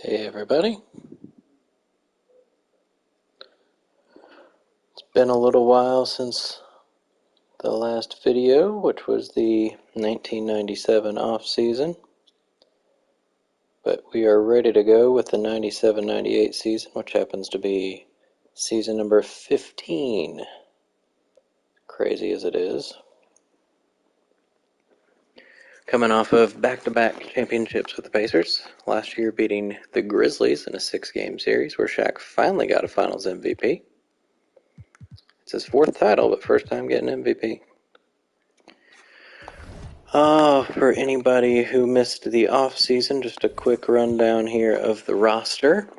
Hey everybody, it's been a little while since the last video, which was the 1997 off season, but we are ready to go with the 97-98 season, which happens to be season number 15, crazy as it is. Coming off of back-to-back championships with the Pacers, last year beating the Grizzlies in a 6-game series where Shaq finally got a Finals MVP. It's his 4th title, but first time getting MVP. For anybody who missed the off season, just a quick rundown here of the roster.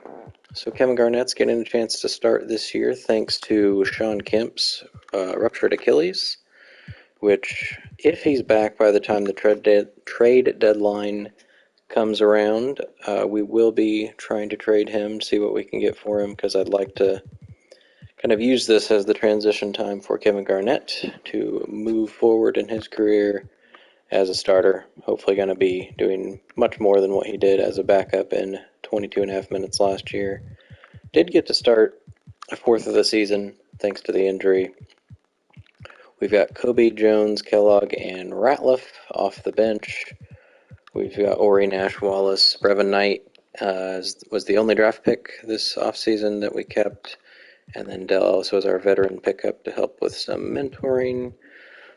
So Kevin Garnett's getting a chance to start this year thanks to Sean Kemp's ruptured Achilles, which, if he's back by the time the trade deadline comes around, we will be trying to trade him, see what we can get for him, because I'd like to kind of use this as the transition time for Kevin Garnett to move forward in his career as a starter. Hopefully going to be doing much more than what he did as a backup in 22 and a half minutes last year. Did get to start a 4th of the season thanks to the injury. We've got Kobe, Jones, Kellogg, and Ratliff off the bench. We've got Ori, Nash, Wallace. Brevin Knight was the only draft pick this offseason that we kept. And then Dell Ellis was our veteran pickup to help with some mentoring.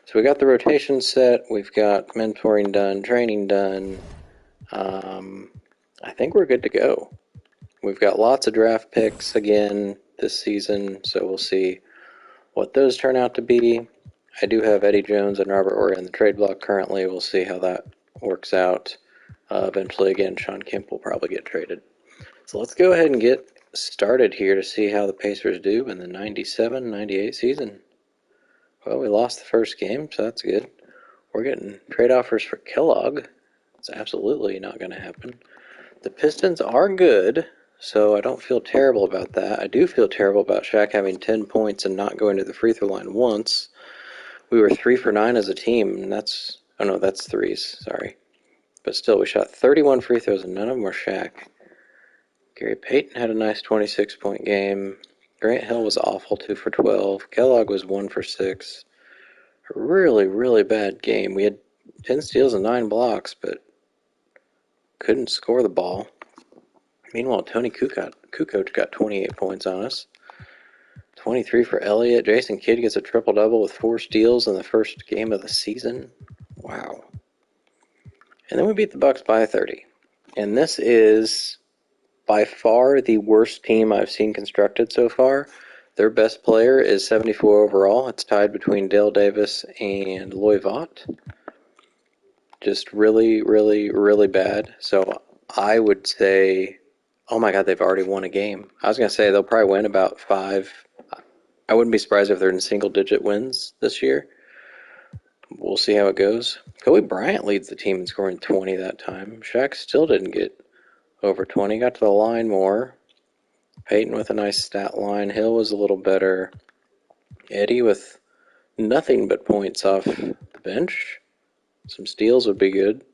So we got the rotation set, we've got mentoring done, training done. I think we're good to go. We've got lots of draft picks again this season, so we'll see what those turn out to be. I do have Eddie Jones and Robert Horry on the trade block currently. We'll see how that works out. Eventually, again, Sean Kemp will probably get traded. So let's go ahead and get started here to see how the Pacers do in the 97-98 season. Well, we lost the first game, so that's good. We're getting trade offers for Kellogg. It's absolutely not going to happen. The Pistons are good, so I don't feel terrible about that. I do feel terrible about Shaq having 10 points and not going to the free throw line once. We were 3 for 9 as a team, and that's threes, sorry. But still, we shot 31 free throws, and none of them were Shaq. Gary Payton had a nice 26-point game. Grant Hill was awful, 2 for 12. Kellogg was 1 for 6. A really, really bad game. We had 10 steals and 9 blocks, but couldn't score the ball. Meanwhile, Tony Kukoc got 28 points on us. 23 for Elliott. Jason Kidd gets a triple-double with 4 steals in the first game of the season. Wow. And then we beat the Bucks by 30. And this is by far the worst team I've seen constructed so far. Their best player is 74 overall. It's tied between Dale Davis and Loy Vaught. Just really, really, really bad. So I would say, oh my God, they've already won a game. I was going to say they'll probably win about 5. I wouldn't be surprised if they're in single-digit wins this year. We'll see how it goes. Kobe Bryant leads the team in scoring 20 that time. Shaq still didn't get over 20. Got to the line more. Peyton with a nice stat line. Hill was a little better. Eddie with nothing but points off the bench. Some steals would be good.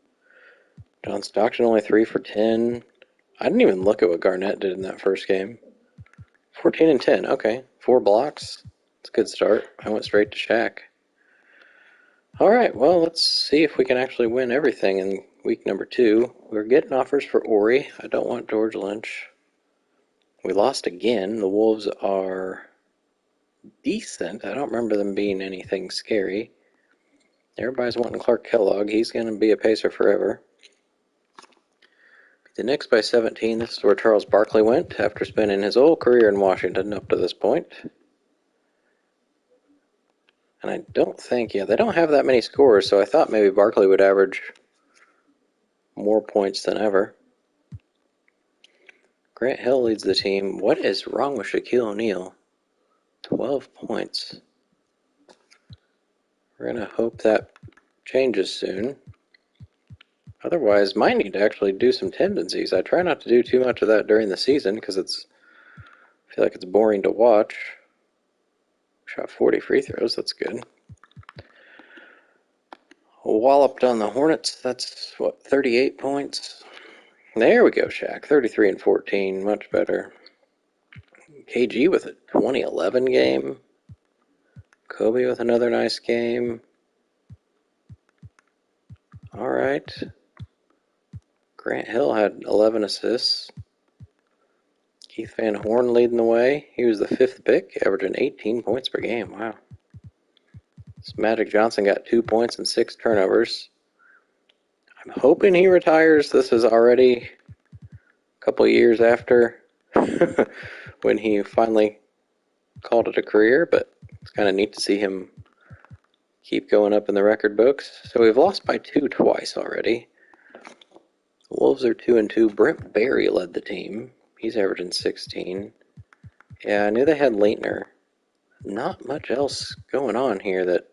John Stockton only 3 for 10. I didn't even look at what Garnett did in that first game. 14 and 10. Okay. 4 blocks. It's a good start. I went straight to Shaq. All right. Well, let's see if we can actually win everything in week number 2. We're getting offers for Ori. I don't want George Lynch. We lost again. The Wolves are decent. I don't remember them being anything scary. Everybody's wanting Clark Kellogg. He's going to be a Pacer forever. The Knicks by 17. This is where Charles Barkley went after spending his whole career in Washington up to this point. And I don't think, they don't have that many scorers, so I thought maybe Barkley would average more points than ever. Grant Hill leads the team. What is wrong with Shaquille O'Neal? 12 points. We're going to hope that changes soon. Otherwise, might need to actually do some tendencies. I try not to do too much of that during the season because I feel like it's boring to watch. Shot 40 free throws, that's good. Walloped on the Hornets, that's 38 points. There we go, Shaq. 33 and 14, much better. KG with a 2011 game. Kobe with another nice game. All right. Grant Hill had 11 assists. Keith Van Horn leading the way. He was the 5th pick, averaging 18 points per game. Wow. Magic Johnson got 2 points and 6 turnovers. I'm hoping he retires. This is already a couple years after when he finally called it a career, but it's kind of neat to see him keep going up in the record books. So we've lost by 2 twice already. The Wolves are 2-2. Brent Barry led the team. He's averaging 16. Yeah, I knew they had Leitner. Not much else going on here that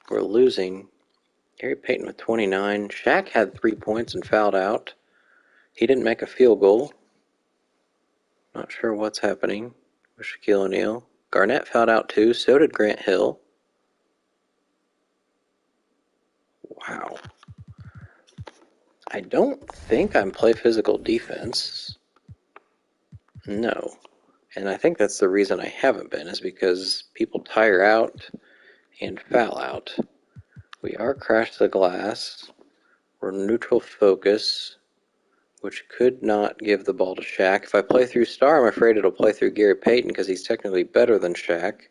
we're losing. Gary Payton with 29. Shaq had 3 points and fouled out. He didn't make a field goal. Not sure what's happening with Shaquille O'Neal. Garnett fouled out too. So did Grant Hill. Wow. I don't think I'm play physical defense. No. And I think that's the reason I haven't been, is because people tire out and foul out. We are crash the glass. We're neutral focus, which could not give the ball to Shaq. If I play through Star, I'm afraid it'll play through Gary Payton because he's technically better than Shaq.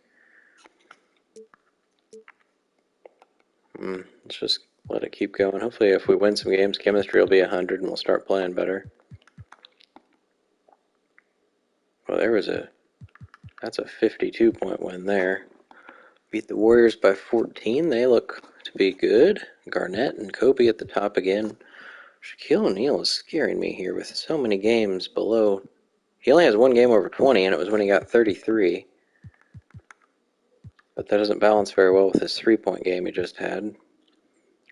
Let's just let it keep going. Hopefully if we win some games, chemistry will be 100 and we'll start playing better. Well, that's a 52-point win there. Beat the Warriors by 14. They look to be good. Garnett and Kobe at the top again. Shaquille O'Neal is scaring me here with so many games below. He only has one game over 20, and it was when he got 33. But that doesn't balance very well with his 3-point game he just had.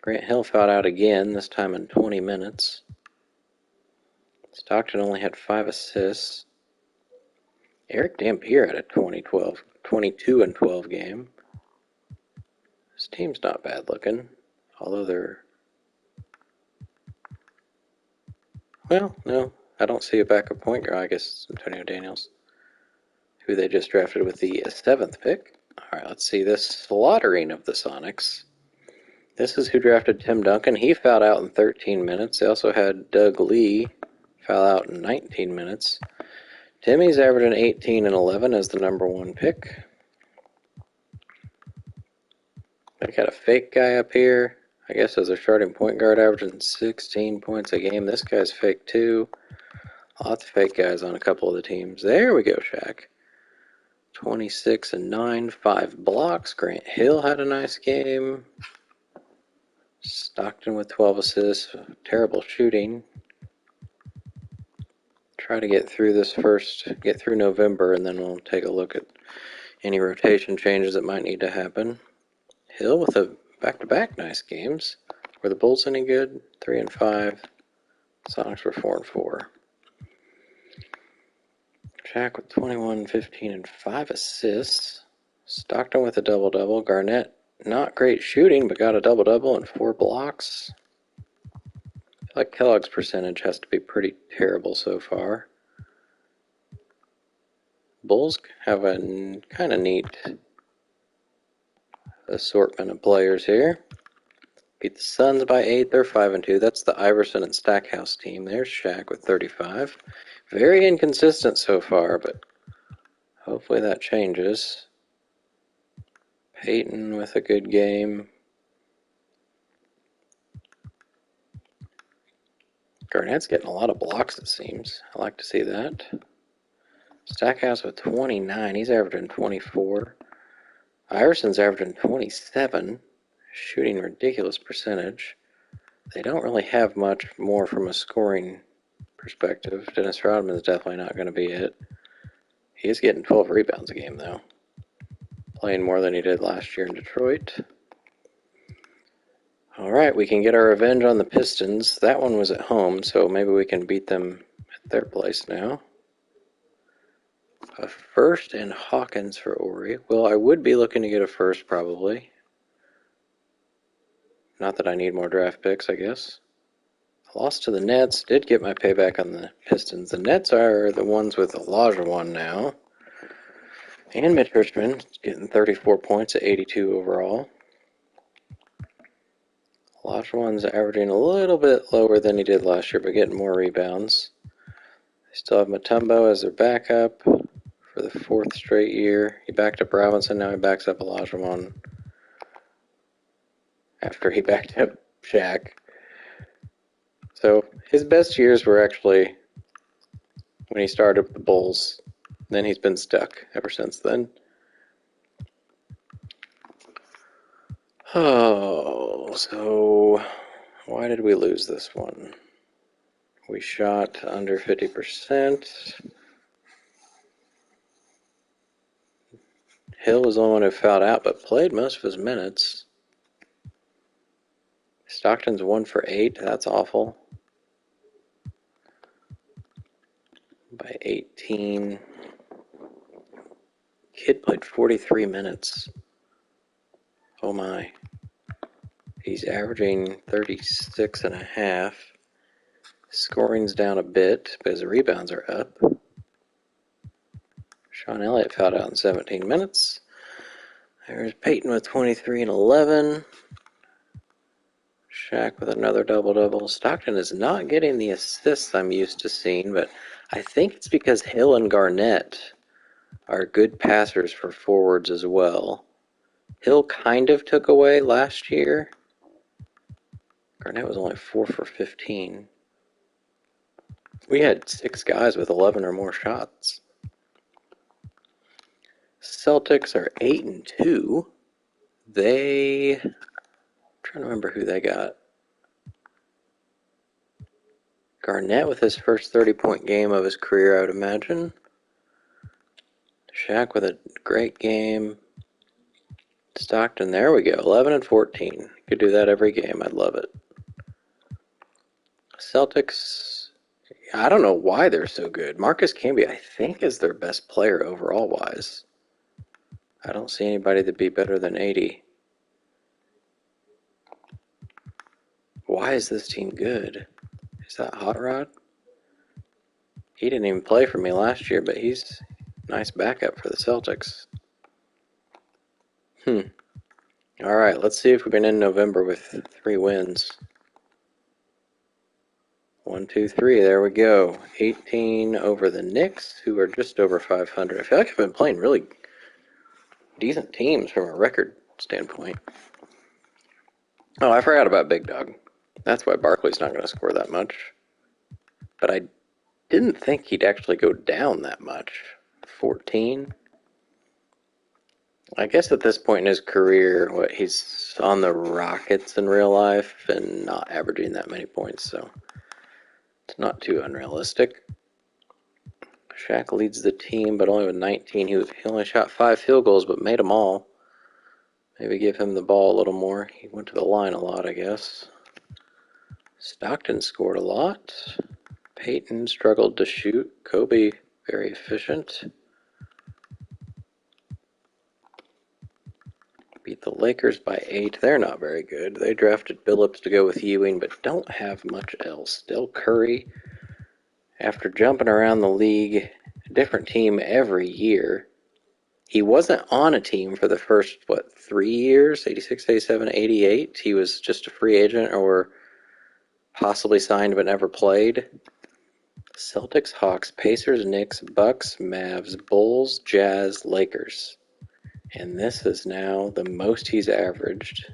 Grant Hill fouled out again, this time in 20 minutes. Stockton only had 5 assists. Eric Dampier had a 22 and 12 game. His team's not bad looking, although they're... Well, no, I don't see a backup point guard. I guess Antonio Daniels, who they just drafted with the 7th pick. All right, let's see this slaughtering of the Sonics. This is who drafted Tim Duncan. He fouled out in 13 minutes. They also had Doug Lee foul out in 19 minutes. Timmy's averaging 18 and 11 as the number 1 pick. They got a fake guy up here, I guess, as their starting point guard, averaging 16 points a game. This guy's fake too. Lots of fake guys on a couple of the teams. There we go, Shaq. 26 and 9, 5 blocks. Grant Hill had a nice game. Stockton with 12 assists. Terrible shooting. Try to get through this first, get through November, and then we'll take a look at any rotation changes that might need to happen. Hill with a back-to-back nice games. Were the Bulls any good? 3 and 5. Sonics were 4 and 4. Shaq with 21, 15, and 5 assists. Stockton with a double-double. Garnett, not great shooting, but got a double-double and 4 blocks. I feel like Kellogg's percentage has to be pretty terrible so far. Bulls have a kind of neat assortment of players here. Beat the Suns by 8. They're 5 and 2. That's the Iverson and Stackhouse team. There's Shaq with 35. Very inconsistent so far, but hopefully that changes. Peyton with a good game. Garnett's getting a lot of blocks, it seems. I like to see that. Stackhouse with 29. He's averaging 24. Iverson's averaging 27. Shooting ridiculous percentage. They don't really have much more from a scoring perspective. Dennis Rodman's definitely not going to be it. He's getting 12 rebounds a game, though. Playing more than he did last year in Detroit. All right, we can get our revenge on the Pistons. That one was at home, so maybe we can beat them at their place now. A first and Hawkins for Ori. Well, I would be looking to get a first, probably. Not that I need more draft picks, I guess. I lost to the Nets. Did get my payback on the Pistons. The Nets are the ones with Olajuwon now. And Mitch Richmond getting 34 points at 82 overall. Olajuwon's averaging a little bit lower than he did last year, but getting more rebounds. They still have Mutombo as their backup for the 4th straight year. He backed up Robinson, now he backs up Olajuwon after he backed up Shaq. So his best years were actually when he started with the Bulls. Then he's been stuck ever since then. Oh, so why did we lose this one? We shot under 50%. Hill was the only one who fouled out, but played most of his minutes. Stockton's 1 for 8. That's awful. By 18. Kid played 43 minutes. Oh my. He's averaging 36 and a half. Scoring's down a bit because the rebounds are up. Sean Elliott fouled out in 17 minutes. There's Peyton with 23 and 11. Shaq with another double-double. Stockton is not getting the assists I'm used to seeing, but I think it's because Hill and Garnett are good passers for forwards as well. Hill kind of took away last year. Garnett was only 4 for 15. We had 6 guys with 11 or more shots. Celtics are 8 and 2. I'm trying to remember who they got. Garnett with his first 30-point game of his career, I would imagine. Shaq with a great game. Stockton, there we go, 11 and 14. Could do that every game. I'd love it. Celtics, I don't know why they're so good. Marcus Camby, I think, is their best player overall-wise. I don't see anybody that'd be better than 80. Why is this team good? Is that Hot Rod? He didn't even play for me last year, but he's a nice backup for the Celtics. All right, let's see if we can end November with 3 wins. 1, 2, 3, there we go. 18 over the Knicks, who are just over 500. I feel like I've been playing really decent teams from a record standpoint. Oh, I forgot about Big Dog. That's why Barkley's not going to score that much. But I didn't think he'd actually go down that much. 14? I guess at this point in his career, he's on the Rockets in real life and not averaging that many points, so it's not too unrealistic. Shaq leads the team, but only with 19. He only shot 5 field goals, but made them all. Maybe give him the ball a little more. He went to the line a lot, I guess. Stockton scored a lot. Peyton struggled to shoot. Kobe, very efficient. Beat the Lakers by 8. They're not very good. They drafted Billups to go with Ewing, but don't have much else. Del Curry, after jumping around the league, a different team every year. He wasn't on a team for the first, 3 years? 86, 87, 88? He was just a free agent or possibly signed but never played. Celtics, Hawks, Pacers, Knicks, Bucks, Mavs, Bulls, Jazz, Lakers. And this is now the most he's averaged.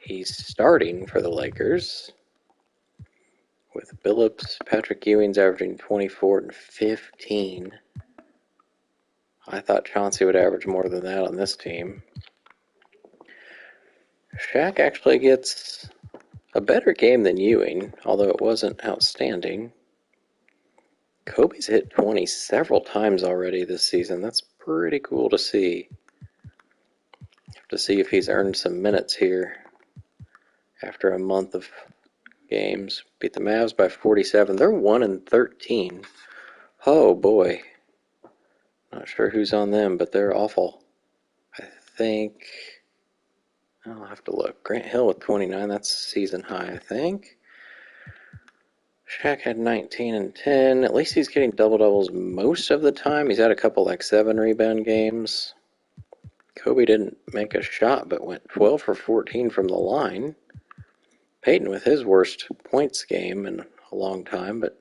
He's starting for the Lakers with Billups. Patrick Ewing's averaging 24 and 15. I thought Chauncey would average more than that on this team. Shaq actually gets a better game than Ewing, although it wasn't outstanding. Kobe's hit 20 several times already this season. That's pretty cool to see. Have to see if he's earned some minutes here after a month of games. Beat the Mavs by 47. They're 1 and 13. Oh boy. Not sure who's on them, but they're awful. I think I'll have to look. Grant Hill with 29, that's season high, I think. Shaq had 19 and 10. At least he's getting double-doubles most of the time. He's had a couple like 7 rebound games. Kobe didn't make a shot, but went 12 for 14 from the line. Peyton with his worst points game in a long time, but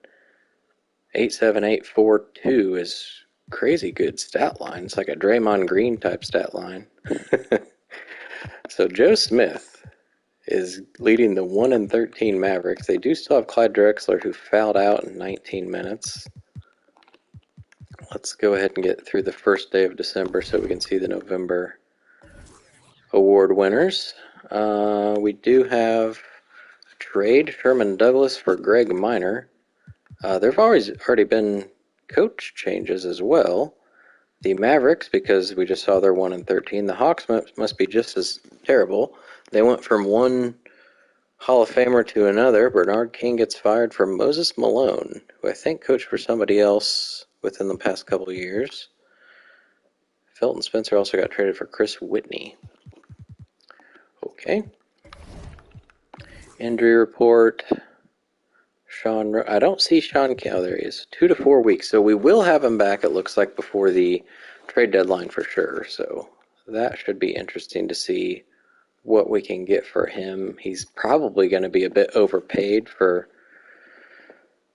8-7-8-4-2 is crazy good stat line. It's like a Draymond Green type stat line. So Joe Smith is leading the 1-13 Mavericks. They do still have Clyde Drexler, who fouled out in 19 minutes. Let's go ahead and get through the first day of December so we can see the November award winners. We do have a trade, Sherman Douglas for Greg Minor. There have already been coach changes as well. The Mavericks, because we just saw they're 1-13. The Hawks must be just as terrible. They went from one Hall of Famer to another. Bernard King gets fired for Moses Malone, who I think coached for somebody else within the past couple of years. Felton Spencer also got traded for Chris Whitney. Okay. Injury report. I don't see Sean Cal. There he is. 2 to 4 weeks. So we will have him back, it looks like, before the trade deadline for sure. So that should be interesting to see what we can get for him. He's probably going to be a bit overpaid for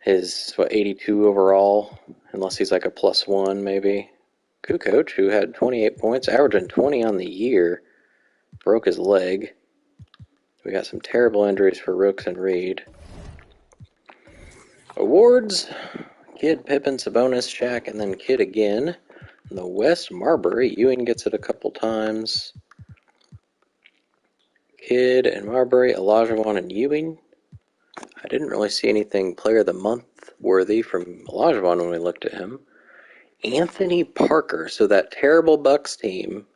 his, 82 overall, unless he's like a +1 maybe. Kukoc, who had 28 points, averaging 20 on the year, broke his leg. We got some terrible injuries for Rooks and Reed. Awards, Kidd, Pippen, Sabonis, Shaq, and then Kidd again. In the West, Marbury. Ewing gets it a couple times. Kidd and Marbury, Olajuwon and Ewing. I didn't really see anything Player of the Month worthy from Olajuwon when we looked at him. Anthony Parker, so that terrible Bucks team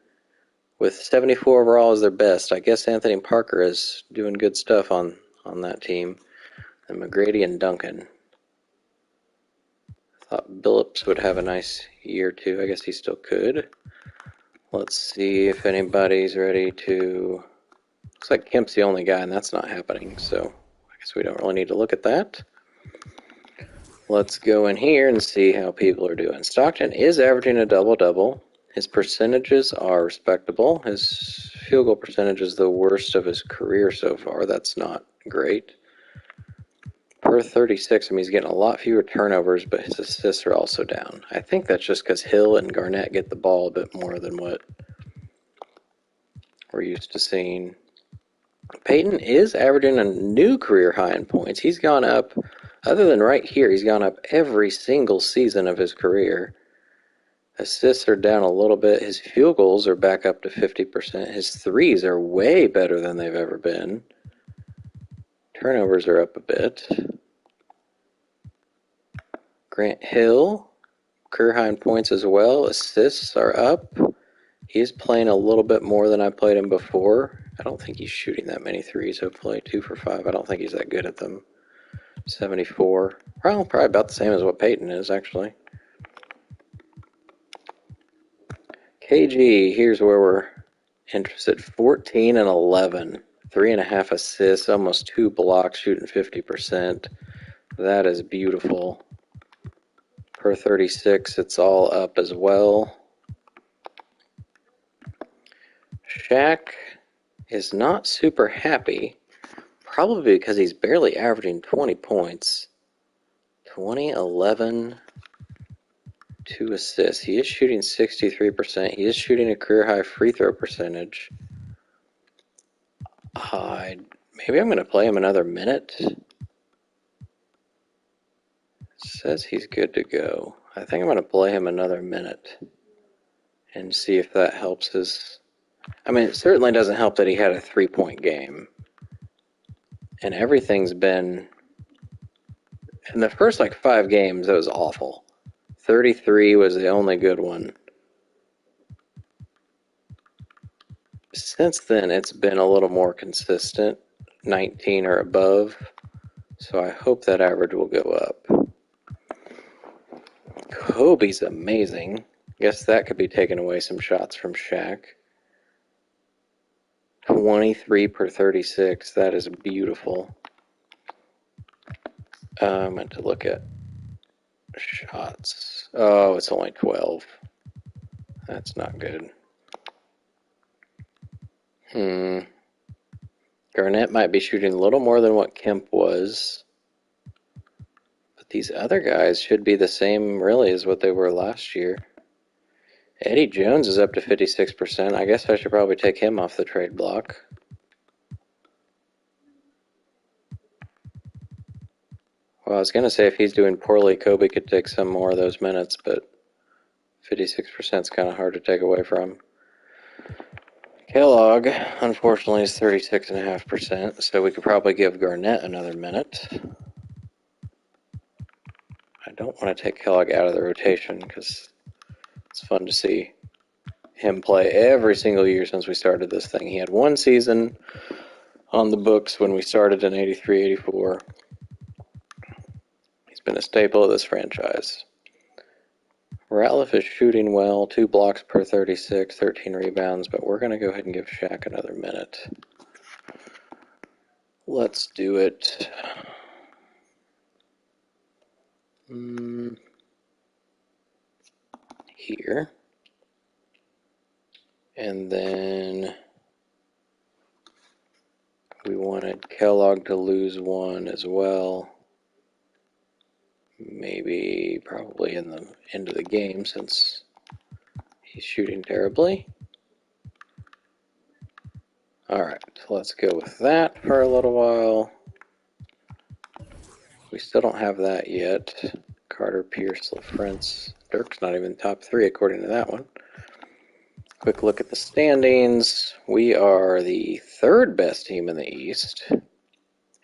with 74 overall as their best. I guess Anthony Parker is doing good stuff on that team. And McGrady and Duncan. Thought Billups would have a nice year too. I guess he still could. Let's see if anybody's ready to... Looks like Kemp's the only guy, and that's not happening, so I guess we don't really need to look at that. Let's go in here and see how people are doing. Stockton is averaging a double-double. His percentages are respectable. His field goal percentage is the worst of his career so far. That's not great. Per 36, I mean, he's getting a lot fewer turnovers, but his assists are also down. I think that's just because Hill and Garnett get the ball a bit more than what we're used to seeing. Peyton is averaging a new career high in points. He's gone up, other than right here, he's gone up every single season of his career. Assists are down a little bit. His field goals are back up to 50%. His threes are way better than they've ever been. Turnovers are up a bit. Grant Hill, career high in points as well. Assists are up. He's playing a little bit more than I played him before. I don't think he's shooting that many threes. He'll play 2 for 5. I don't think he's that good at them. 74. Well, probably about the same as what Peyton is, actually. KG, here's where we're interested. 14 and 11. 3.5 assists, almost 2 blocks, shooting 50%. That is beautiful. Per 36, it's all up as well. Shaq is not super happy, probably because he's barely averaging 20 points. 20, 11, 2 assists. He is shooting 63%. He is shooting a career-high free throw percentage. Maybe I'm going to play him another minute. It says he's good to go. I think I'm going to play him another minute and see if that helps his... I mean, it certainly doesn't help that he had a 3-point game. And everything's been... In the first, 5 games, that was awful. 33 was the only good one. Since then, it's been a little more consistent, 19 or above. So I hope that average will go up. Kobe's amazing. Guess that could be taking away some shots from Shaq. 23 per 36. That is beautiful. I meant to look at shots. Oh, it's only 12. That's not good. Garnett might be shooting a little more than what Kemp was. But these other guys should be the same, really, as what they were last year. Eddie Jones is up to 56%. I guess I should probably take him off the trade block. Well, I was going to say if he's doing poorly, Kobe could take some more of those minutes, but 56% is kind of hard to take away from. Kellogg, unfortunately, is 36.5%, so we could probably give Garnett another minute. I don't want to take Kellogg out of the rotation because it's fun to see him play every single year since we started this thing. He had one season on the books when we started in 83-84. He's been a staple of this franchise. Ratliff is shooting well, 2 blocks per 36, 13 rebounds, but we're going to go ahead and give Shaq another minute. Let's do it. Here. And then we wanted Kellogg to lose 1 as well. Maybe probably in the end of the game since he's shooting terribly. Alright, let's go with that for a little while. We still don't have that yet. Carter, Pierce, LaFrance. Dirk's not even top 3 according to that one. Quick look at the standings. We are the 3rd best team in the East.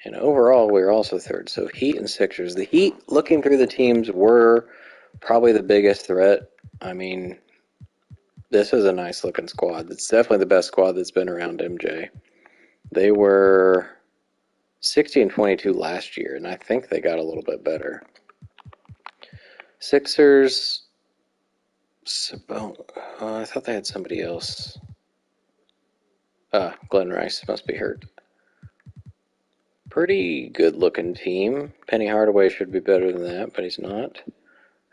And overall, we're also 3rd. So Heat and Sixers. The Heat, looking through the teams, were probably the biggest threat. I mean, this is a nice looking squad. It's definitely the best squad that's been around MJ. They were 60-22 last year, and I think they got a little bit better. Sixers, I thought they had somebody else. Glenn Rice must be hurt. Pretty good looking team. Penny Hardaway should be better than that, but he's not.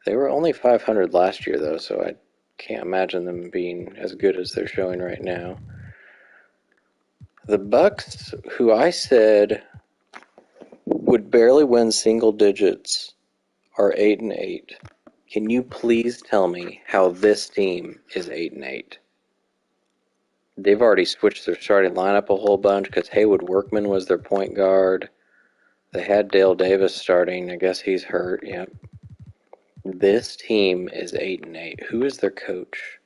They were only 500 last year, though, so I can't imagine them being as good as they're showing right now. The Bucks, who I said would barely win single digits, are 8-8. Can you please tell me how this team is 8-8? They've already switched their starting lineup a whole bunch because Haywood Workman was their point guard. They had Dale Davis starting. I guess he's hurt. Yep. This team is 8-8. Who is their coach?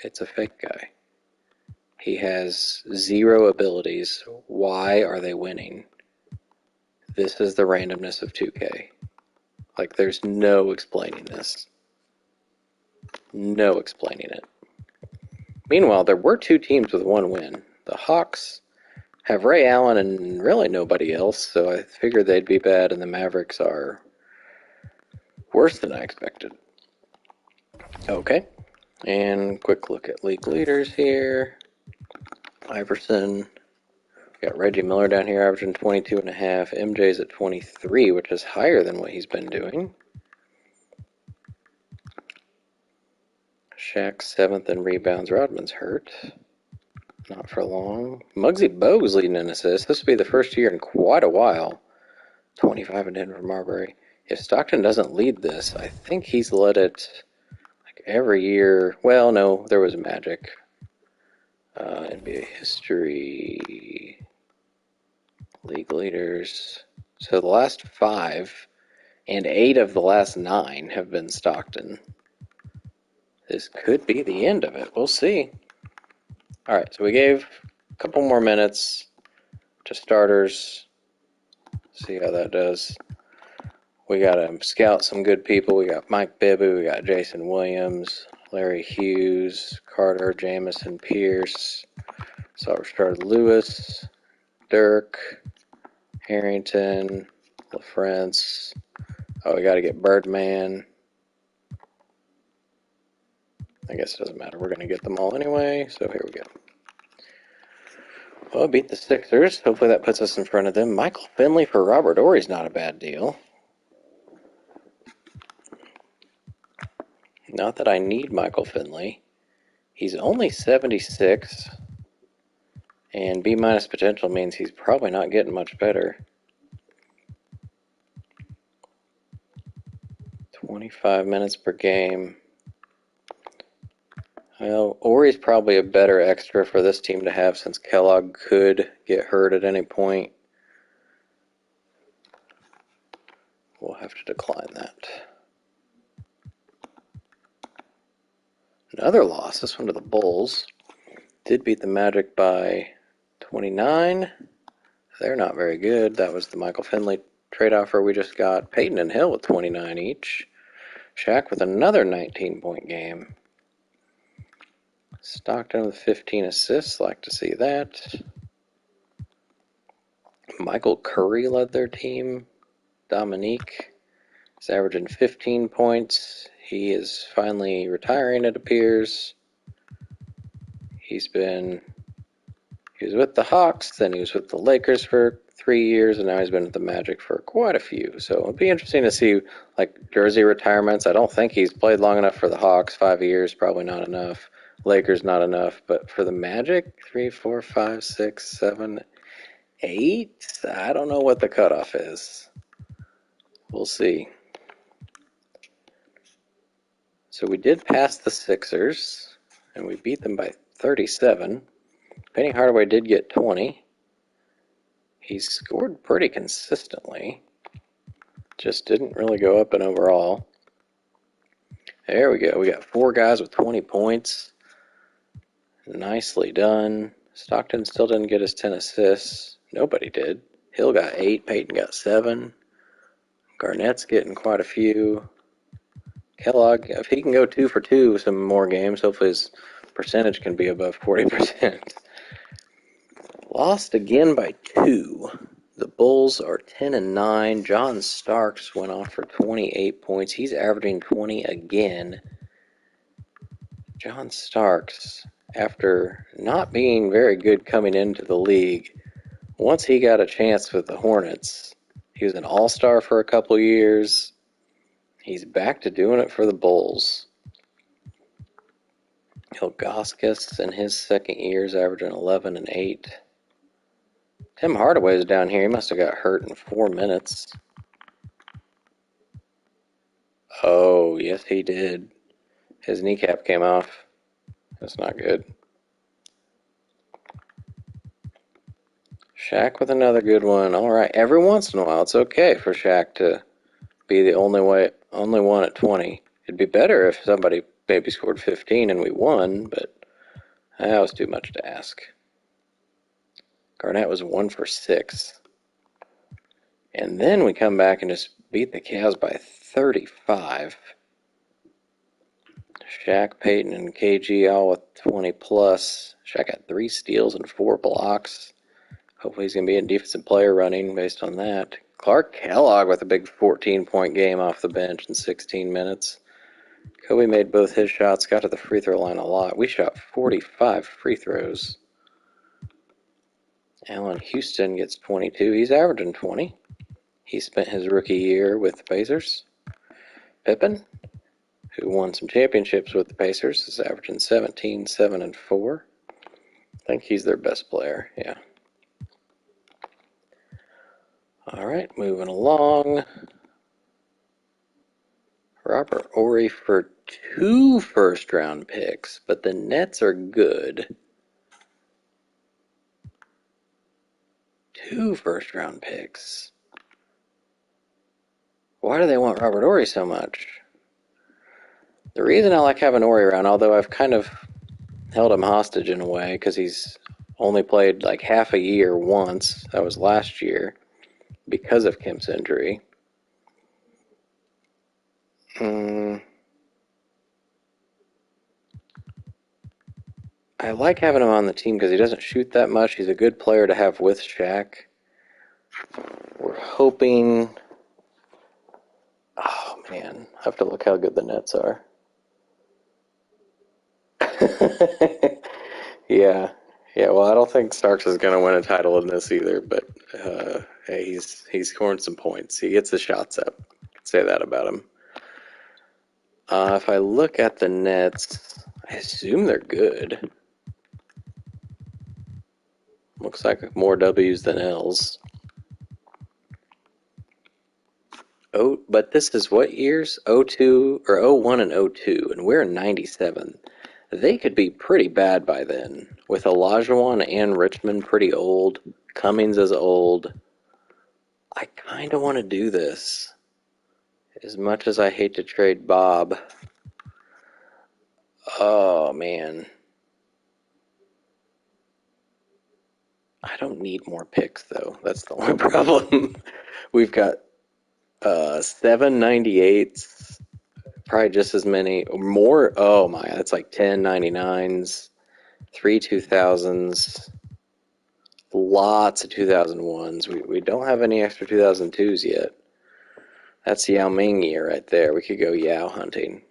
It's a fake guy. He has 0 abilities. Why are they winning? This is the randomness of 2K. Like, there's no explaining this. No explaining it. Meanwhile, there were 2 teams with 1 win. The Hawks have Ray Allen and really nobody else, so I figured they'd be bad, and the Mavericks are worse than I expected. Okay, and quick look at league leaders here. Iverson. Got Reggie Miller down here averaging 22.5. MJ's at 23, which is higher than what he's been doing. Shaq's 7th in rebounds. Rodman's hurt. Not for long. Muggsy Bogues leading in assists. This will be the first year in quite a while. 25 in Denver Marbury. If Stockton doesn't lead this, I think he's led it like every year. Well, no, there was Magic. NBA history. League leaders. So the last 5 and 8 of the last 9 have been Stockton. This could be the end of it. We'll see. All right, so we gave a couple more minutes to starters. See how that does. We got to scout some good people. We got Mike Bibby, we got Jason Williams, Larry Hughes, Carter, Jamison, Pierce, Salvador Lewis, Dirk, Harrington, LaFrance. Oh, we got to get Birdman. I guess it doesn't matter. We're going to get them all anyway, so here we go. Well, beat the Sixers. Hopefully that puts us in front of them. Michael Finley for Robert Ory's not a bad deal. Not that I need Michael Finley. He's only 76, and B- potential means he's probably not getting much better. 25 minutes per game. Well, Ory's probably a better extra for this team to have since Kellogg could get hurt at any point. We'll have to decline that. Another loss, this one to the Bulls. Did beat the Magic by 29. They're not very good. That was the Michael Finley trade offer we just got. Payton and Hill with 29 each. Shaq with another 19-point game. Stockton with 15 assists. Like to see that. Michael Curry led their team. Dominique is averaging 15 points. He is finally retiring, it appears. He was with the Hawks, then he was with the Lakers for 3 years, and now he's been with the Magic for quite a few. So it'll be interesting to see, like, jersey retirements. I don't think he's played long enough for the Hawks. 5 years, probably not enough. Lakers, not enough. But for the Magic, 3, 4, 5, 6, 7, 8? I don't know what the cutoff is. We'll see. So we did pass the Sixers, and we beat them by 37. Penny Hardaway did get 20. He's scored pretty consistently. Just didn't really go up in overall. There we go. We got 4 guys with 20 points. Nicely done. Stockton still didn't get his 10 assists. Nobody did. Hill got 8. Payton got 7. Garnett's getting quite a few. Kellogg, if he can go 2 for 2 some more games, hopefully his percentage can be above 40%. Lost again by 2. The Bulls are 10-9. John Starks went off for 28 points. He's averaging 20 again. John Starks, after not being very good coming into the league, once he got a chance with the Hornets, he was an all-star for a couple years. He's back to doing it for the Bulls. Ilgauskas in his second year is averaging 11 and 8. Tim Hardaway's down here. He must have got hurt in 4 minutes. Oh, yes, he did. His kneecap came off. That's not good. Shaq with another good one. All right, every once in a while, it's okay for Shaq to be the only one at 20. It'd be better if somebody maybe scored 15 and we won, but that was too much to ask. Garnett was 1 for 6. And then we come back and just beat the Cavs by 35. Shaq, Payton, and KG all with 20 plus. Shaq got 3 steals and 4 blocks. Hopefully he's going to be a defensive player running based on that. Clark Kellogg with a big 14-point game off the bench in 16 minutes. Kobe made both his shots, got to the free throw line a lot. We shot 45 free throws. Allen Houston gets 22. He's averaging 20. He spent his rookie year with the Pacers. Pippen, who won some championships with the Pacers, is averaging 17, 7, and 4. I think he's their best player, yeah. All right, moving along. Robert Ory for 2 first-round picks, but the Nets are good. 2 first-round picks. Why do they want Robert Ory so much? The reason I like having Ory around, although I've kind of held him hostage in a way, because he's only played like half a year once, that was last year, because of Kemp's injury. I like having him on the team because he doesn't shoot that much. He's a good player to have with Shaq. We're hoping... Oh, man. I have to look how good the Nets are. Yeah. Yeah, well, I don't think Starks is going to win a title in this either, but hey, he's scoring some points. He gets the shots up. Can say that about him. If I look at the Nets, I assume they're good. Looks like more W's than L's. Oh, but this is what years? '02 or '01 and '02, and we're in '97. They could be pretty bad by then. With Olajuwon and Richmond pretty old, Cummings is old. I kind of want to do this. As much as I hate to trade Bob. Oh, man. I don't need more picks, though. That's the only problem. We've got 798s, probably just as many. More. Oh, my. That's like 10 99s, 3 2000s, lots of 2001s. We don't have any extra 2002s yet. That's Yao Ming year right there. We could go Yao hunting.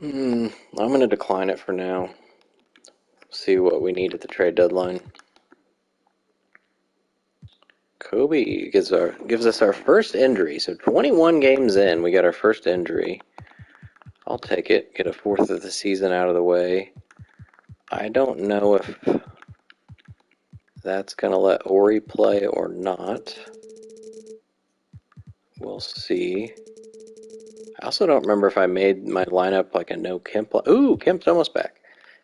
I'm going to decline it for now. See what we need at the trade deadline. Kobe gives us our first injury. So 21 games in, we got our first injury. I'll take it. Get a fourth of the season out of the way. I don't know if that's going to let Ori play or not. We'll see. I also don't remember if I made my lineup like a no Kemp. Ooh, Kemp's almost back.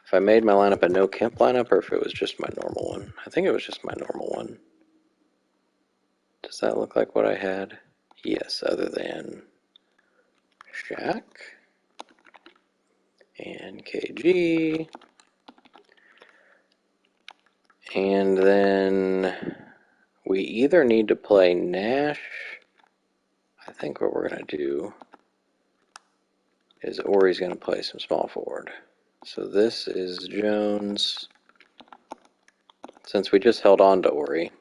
If I made my lineup a no Kemp lineup or if it was just my normal one. I think it was just my normal one. Does that look like what I had? Yes, other than Shaq and KG. And then we either need to play Nash. I think what we're going to do is Ori's going to play some small forward. So this is Jones. Since we just held on to Ori,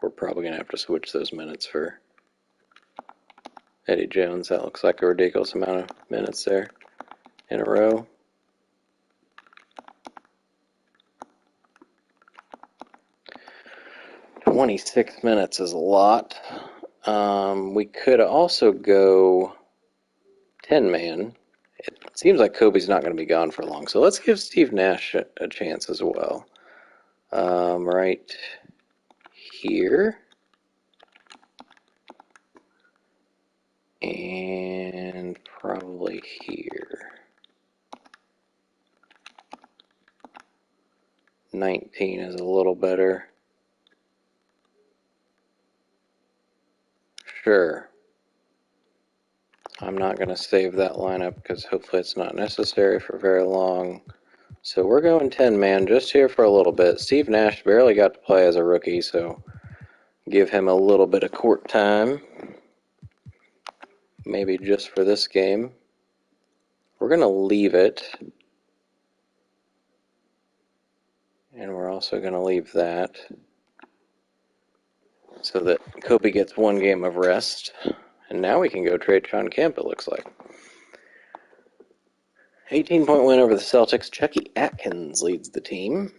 we're probably going to have to switch those minutes for Eddie Jones. That looks like a ridiculous amount of minutes there in a row. "26 minutes is a lot. We could also go 10-man. It seems like Kobe's not going to be gone for long, so let's give Steve Nash a chance as well. Right here. And probably here. 19 is a little better. Sure. I'm not going to save that lineup because hopefully it's not necessary for very long. So we're going 10-man just here for a little bit. Steve Nash barely got to play as a rookie, so give him a little bit of court time. Maybe just for this game. We're going to leave it. And we're also going to leave that so that Kobe gets one game of rest. And now we can go trade Sean Kemp, it looks like. 18-point win over the Celtics. Chucky Atkins leads the team.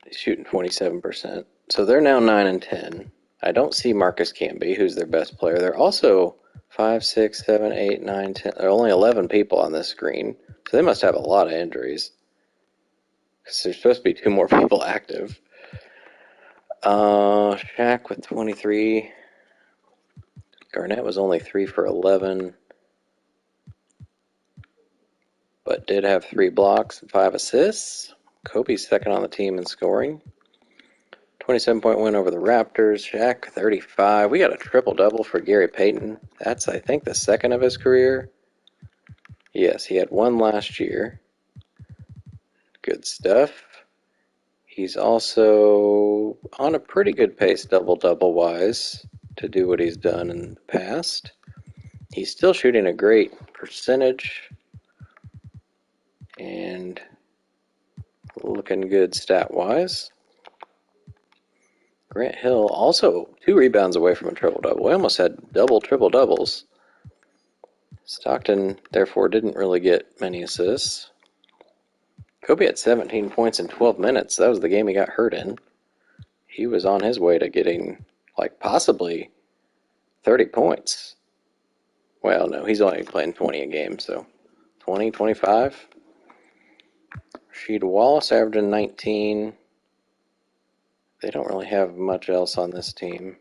He's shooting 27%. So they're now 9 and 10. I don't see Marcus Camby, who's their best player. They're also 5, 6, 7, 8, 9, 10. There are only 11 people on this screen. So they must have a lot of injuries. Because there's supposed to be 2 more people active. Shaq with 23. Garnett was only 3 for 11. But did have 3 blocks and 5 assists. Kobe's second on the team in scoring. 27-point win over the Raptors. Shaq, 35. We got a triple-double for Gary Payton. That's, I think, the second of his career. Yes, he had 1 last year. Good stuff. He's also on a pretty good pace double-double-wise to do what he's done in the past. He's still shooting a great percentage and looking good stat-wise. Grant Hill also 2 rebounds away from a triple-double. We almost had double triple-doubles. Stockton, therefore, didn't really get many assists. Kobe had 17 points in 12 minutes. That was the game he got hurt in. He was on his way to getting, like, possibly 30 points. Well, no, he's only playing 20 a game, so 20, 25. Rasheed Wallace averaging 19. They don't really have much else on this team.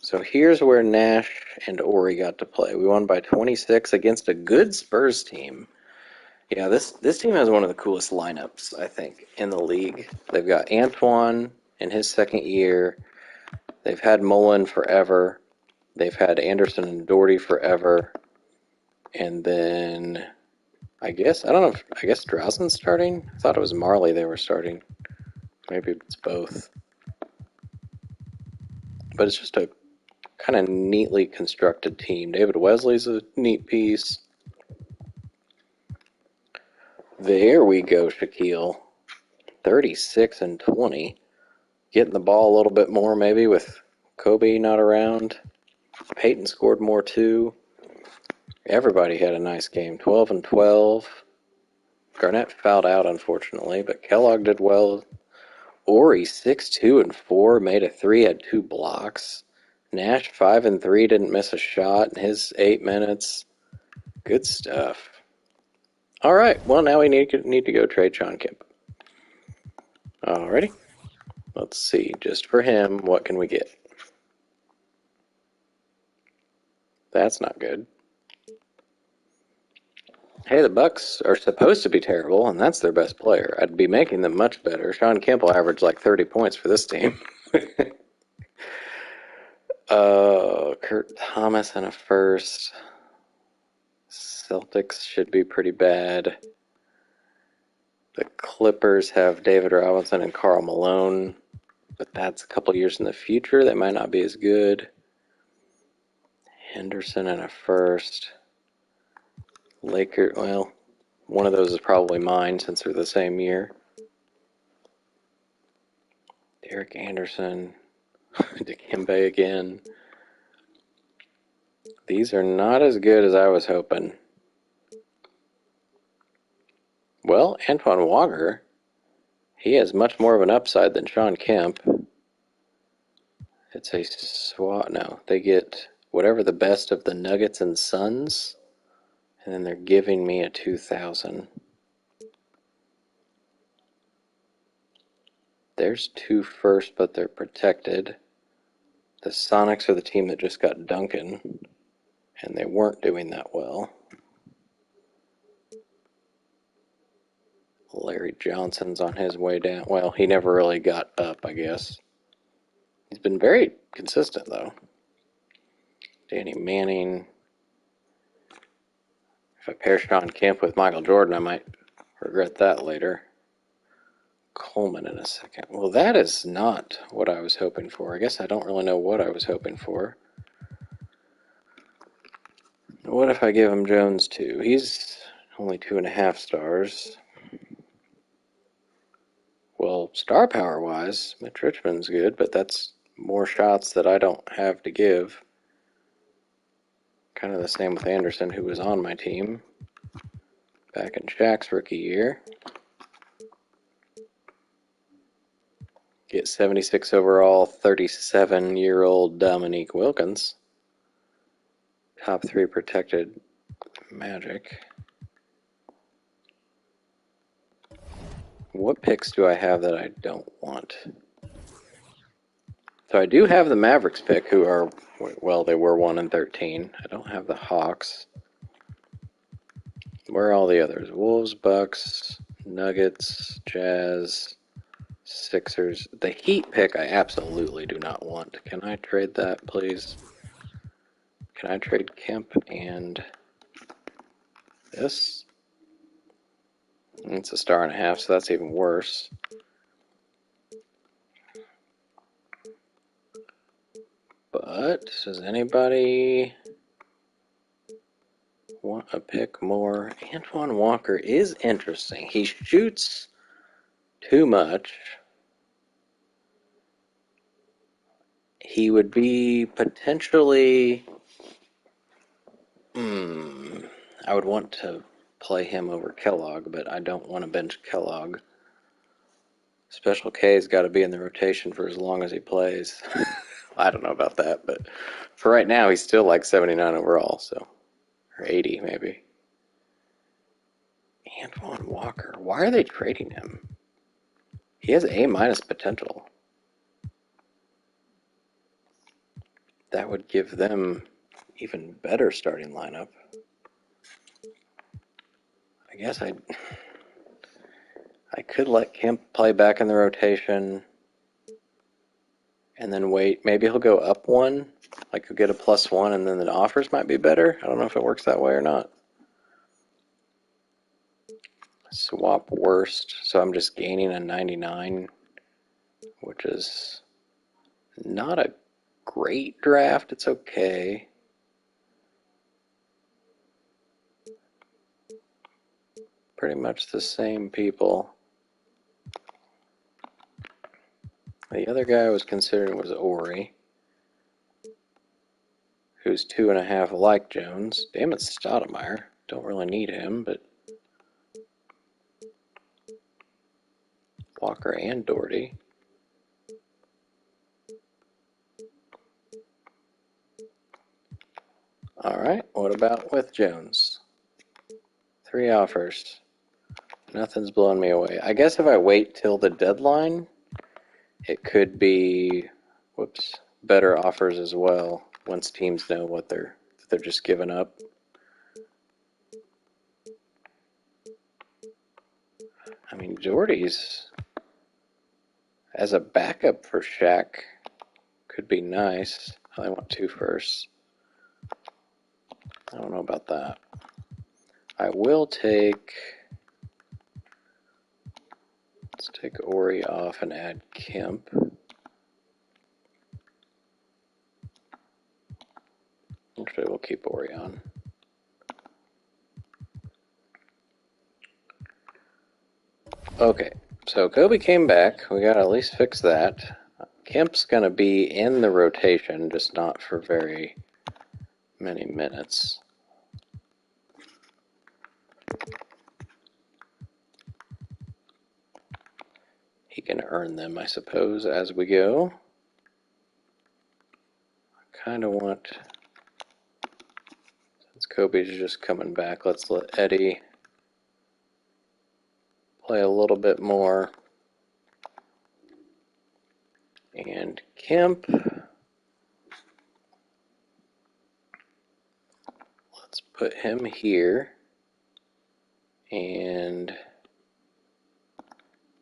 So here's where Nash and Ori got to play. We won by 26 against a good Spurs team. Yeah, this team has one of the coolest lineups, I think, in the league. They've got Antoine in his second year. They've had Mullen forever. They've had Anderson and Doherty forever. And then, I guess Drausen's starting? I thought it was Marley they were starting. Maybe it's both. But it's just a kind of neatly constructed team. David Wesley's a neat piece. There we go, Shaquille. 36 and 20. Getting the ball a little bit more maybe with Kobe not around. Peyton scored more too. Everybody had a nice game. 12 and 12. Garnett fouled out, unfortunately, but Kellogg did well. Ori 6, 2, and 4, made a 3, had 2 blocks. Nash 5 and 3, didn't miss a shot in his 8 minutes. Good stuff. All right, well, now we need to go trade Sean Kemp. Alrighty. Let's see, just for him, what can we get? That's not good. Hey, the Bucks are supposed to be terrible, and that's their best player. I'd be making them much better. Sean Kemp will average like 30 points for this team. Kurt Thomas and a first. Celtics should be pretty bad. The Clippers have David Robinson and Karl Malone, but that's a couple years in the future. They might not be as good. Henderson and a first. Lakers, well, one of those is probably mine since they're the same year. Derek Anderson, Dikembe again. These are not as good as I was hoping. Well, Antoine Walker, he has much more of an upside than Sean Kemp. It's a swap. No, they get whatever the best of the Nuggets and Suns, and then they're giving me a 2,000. There's 2 first, but they're protected. The Sonics are the team that just got Duncan, and they weren't doing that well. Larry Johnson's on his way down. Well, he never really got up, I guess. He's been very consistent, though. Danny Manning. If I pair Sean Kemp with Michael Jordan, I might regret that later. Coleman in a second. Well, that is not what I was hoping for. I guess I don't really know what I was hoping for. What if I give him Jones too? He's only 2.5 stars. Well, star power wise, Mitch Richmond's good, but that's more shots that I don't have to give. Kind of the same with Anderson, who was on my team back in Shaq's rookie year. Get 76 overall, 37-year-old Dominique Wilkins. Top 3 protected Magic. What picks do I have that I don't want? So I do have the Mavericks pick, who are, well, they were 1 and 13. I don't have the Hawks. Where are all the others? Wolves, Bucks, Nuggets, Jazz, Sixers. The Heat pick I absolutely do not want. Can I trade that, please? Can I trade Kemp and this? It's a 1.5 stars, so that's even worse. But does anybody want a pick more? Antoine Walker is interesting. He shoots too much. He would be potentially I would want to play him over Kellogg, but I don't want to bench Kellogg. Special K's got to be in the rotation for as long as he plays. I don't know about that, but for right now, he's still like 79 overall, so, or 80 maybe. Antoine Walker, why are they trading him? He has A minus potential. That would give them even better starting lineup. I guess I could let Kemp play back in the rotation and then wait. Maybe he'll go up one, like he'll get a +1, and then the offers might be better. I don't know if it works that way or not. Swap worst, so I'm just gaining a 99, which is not a great draft. It's okay. Pretty much the same people. The other guy I was considering was Ori, who's 2.5 like Jones. Damn it, Stoudemire. Don't really need him, but Walker and Doherty. Alright, what about with Jones? 3 offers. Nothing's blowing me away. I guess if I wait till the deadline, it could be, better offers as well once teams know what they're just giving up. I mean, Jordy's as a backup for Shaq could be nice. I want 2 firsts. I don't know about that. I will take. Let's take Ori off and add Kemp. Actually, we'll keep Ori on. Okay, so Kobe came back. We gotta at least fix that. Kemp's gonna be in the rotation, just not for very many minutes. He can earn them, I suppose, as we go. I kind of want, since Kobe's just coming back, let's let Eddie play a little bit more. And Kemp, let's put him here and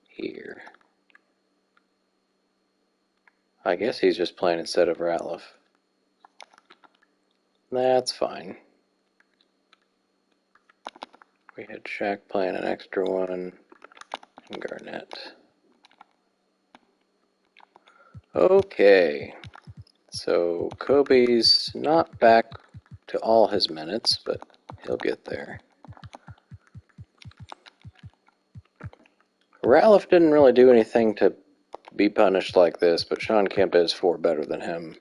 here. I guess he's just playing instead of Ratliff. That's fine. We had Shaq playing an extra one and Garnett. Okay, so Kobe's not back to all his minutes, but he'll get there. Ratliff didn't really do anything to be punished like this, but Sean Kemp is 4 better than him.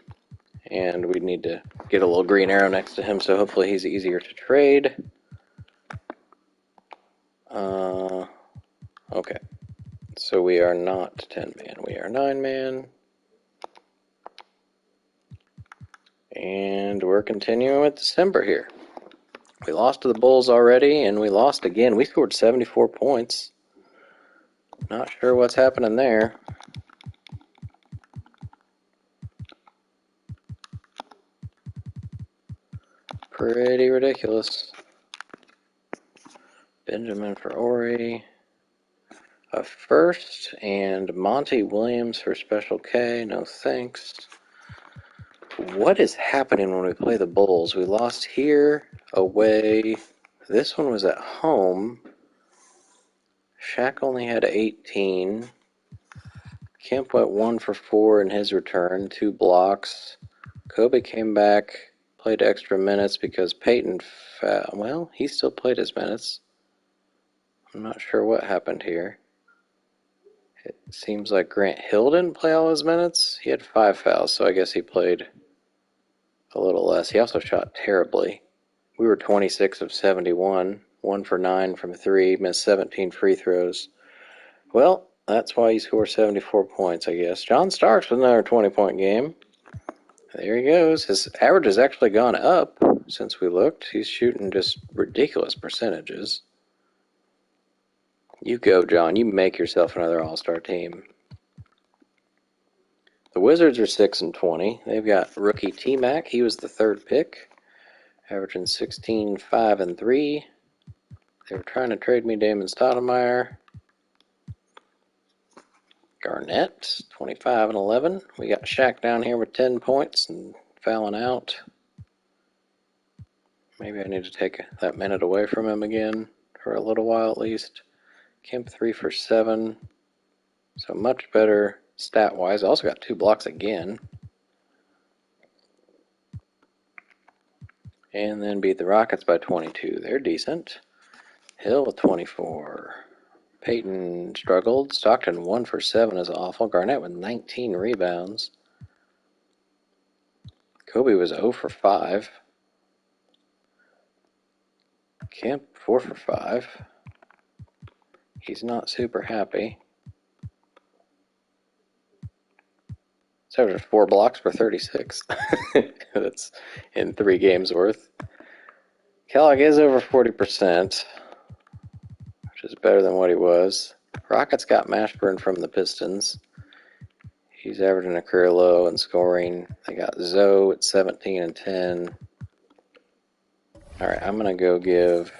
And we need to get a little green arrow next to him, so hopefully he's easier to trade. Okay. So we are not 10-man, we are 9-man. And we're continuing with December here. We lost to the Bulls already, and we lost again. We scored 74 points. Not sure what's happening there. Pretty ridiculous. Benjamin for Ori. A first and Monty Williams for Special K. No thanks. What is happening when we play the Bulls? We lost here, away. This one was at home. Shaq only had 18. Kemp went 1 for 4 in his return, 2 blocks. Kobe came back, played extra minutes because Peyton, well, he still played his minutes. I'm not sure what happened here. It seems like Grant Hill didn't play all his minutes. He had 5 fouls, so I guess he played a little less. He also shot terribly. We were 26 of 71, 1 for 9 from 3, missed 17 free throws. Well, that's why he scored 74 points, I guess. John Starks with another 20-point game. There he goes. His average has actually gone up since we looked. He's shooting just ridiculous percentages. You go, John. You make yourself another All-Star team. The Wizards are 6 and 20. They've got rookie T-Mac. He was the third pick, averaging 16, 5 and 3. They were trying to trade me Damon Stoudemire. Garnett, 25 and 11. We got Shaq down here with 10 points and fouling out. Maybe I need to take that minute away from him again for a little while at least. Kemp 3 for 7. So much better stat-wise. Also got 2 blocks again. And then beat the Rockets by 22. They're decent. Hill with 24. Peyton struggled. Stockton 1 for 7 is awful. Garnett with 19 rebounds. Kobe was 0 for 5. Kemp 4 for 5. He's not super happy. So there's 4 blocks for 36. That's in 3 games worth. Kellogg is over 40%, which is better than what he was. Rockets got Mashburn from the Pistons. He's averaging a career low in scoring. They got Zoe at 17 and 10. All right, I'm going to go give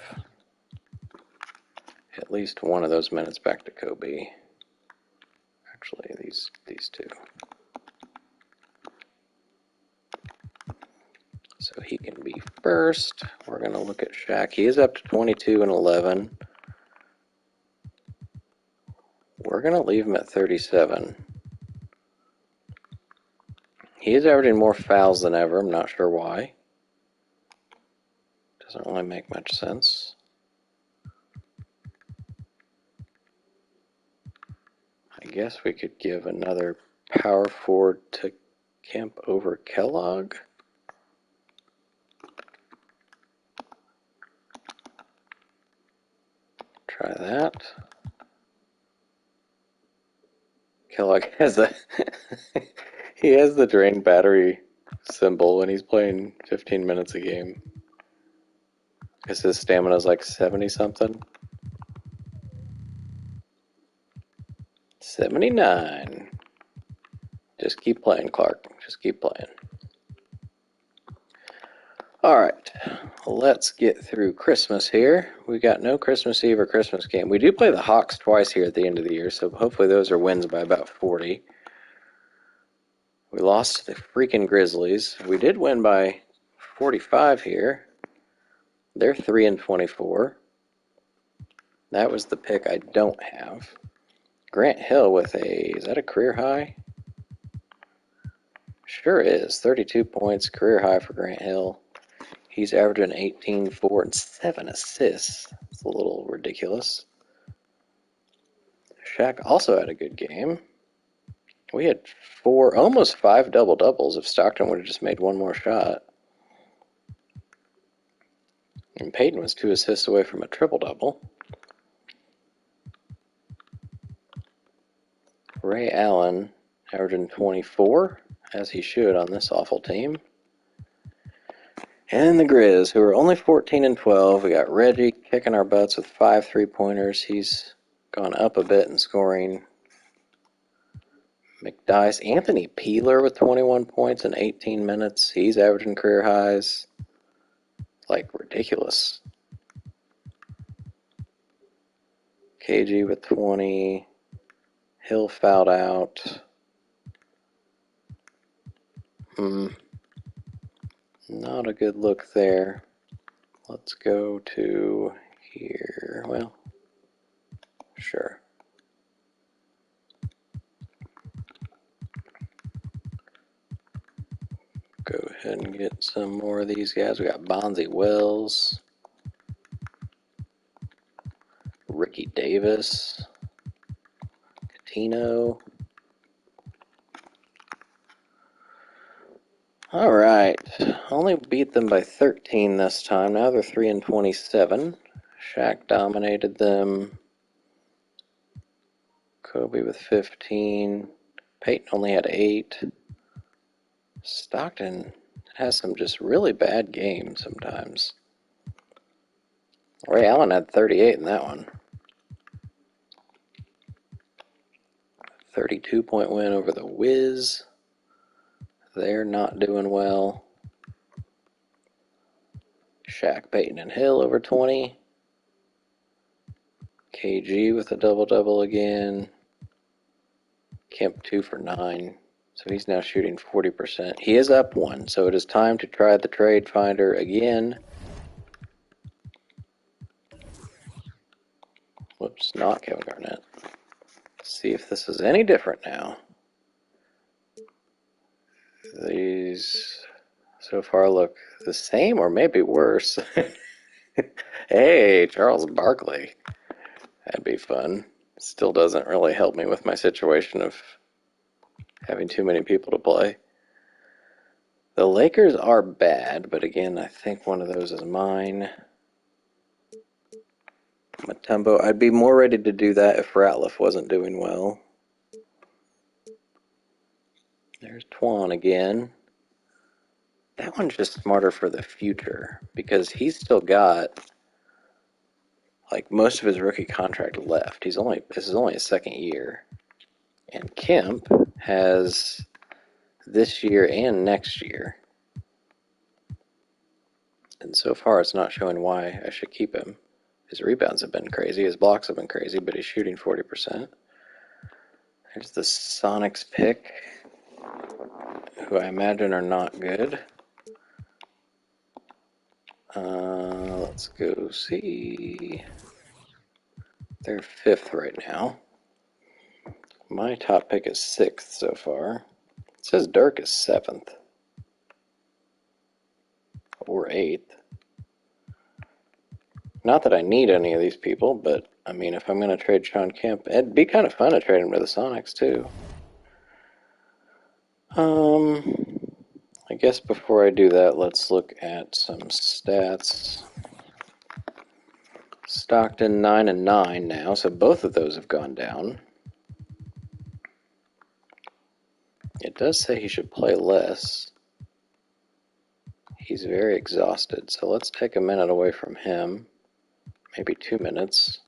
at least one of those minutes back to Kobe. Actually, these 2. So he can be first. We're going to look at Shaq. He is up to 22 and 11. We're going to leave him at 37. He is averaging more fouls than ever. I'm not sure why. Doesn't really make much sense. I guess we could give another power forward to Kemp over Kellogg. Try that. Kellogg has the he has the drained battery symbol when he's playing 15 minutes a game. Because his stamina's like 70 something. 79. Just keep playing, Clark. Just keep playing. Alright, let's get through Christmas here. We got no Christmas Eve or Christmas game. We do play the Hawks twice here at the end of the year, so hopefully those are wins by about 40. We lost to the freaking Grizzlies. We did win by 45 here. They're 3 and 24. That was the pick I don't have. Grant Hill with is that a career high? Sure is. 32 points, career high for Grant Hill. He's averaging 18, 4, and 7 assists. It's a little ridiculous. Shaq also had a good game. We had almost 5 double-doubles if Stockton would have just made one more shot. And Peyton was 2 assists away from a triple-double. Ray Allen averaging 24, as he should on this awful team. And the Grizz, who are only 14 and 12. We got Reggie kicking our butts with 5 3-pointers. He's gone up a bit in scoring. McDyess, Anthony Peeler with 21 points in 18 minutes. He's averaging career highs. Like, ridiculous. KG with 20. Hill fouled out. Not a good look there. Let's go to here. Well, sure. Go ahead and get some more of these guys. We got Bonzi Wells, Ricky Davis, Catino. Alright, only beat them by 13 this time. Now they're 3-27. Shaq dominated them. Kobe with 15. Peyton only had 8. Stockton has some just really bad games sometimes. Ray Allen had 38 in that one. 32-point win over the Wiz. They're not doing well. Shaq, Peyton, and Hill over 20. KG with a double-double again. Kemp 2 for 9. So he's now shooting 40%. He is up 1, so it is time to try the trade finder again. Whoops, not Kevin Garnett. See if this is any different now. These so far look the same or maybe worse. Hey, Charles Barkley. That'd be fun. Still doesn't really help me with my situation of having too many people to play. The Lakers are bad, but again, I think one of those is mine. Mutombo, I'd be more ready to do that if Ratliff wasn't doing well. There's Twan again. That one's just smarter for the future because he's still got like most of his rookie contract left. This is only his second year. And Kemp has this year and next year. And so far it's not showing why I should keep him. His rebounds have been crazy, his blocks have been crazy, but he's shooting 40%. There's the Sonics pick, who I imagine are not good. Let's go see. They're 5th right now. My top pick is 6th so far. It says Dirk is 7th. Or 8th. Not that I need any of these people, but I mean, if I'm going to trade Sean Kemp, it'd be kind of fun to trade him to the Sonics too. I guess before I do that, let's look at some stats. Stockton 9-9 now, so both of those have gone down. It does say he should play less. He's very exhausted, so let's take a minute away from him. Maybe 2 minutes.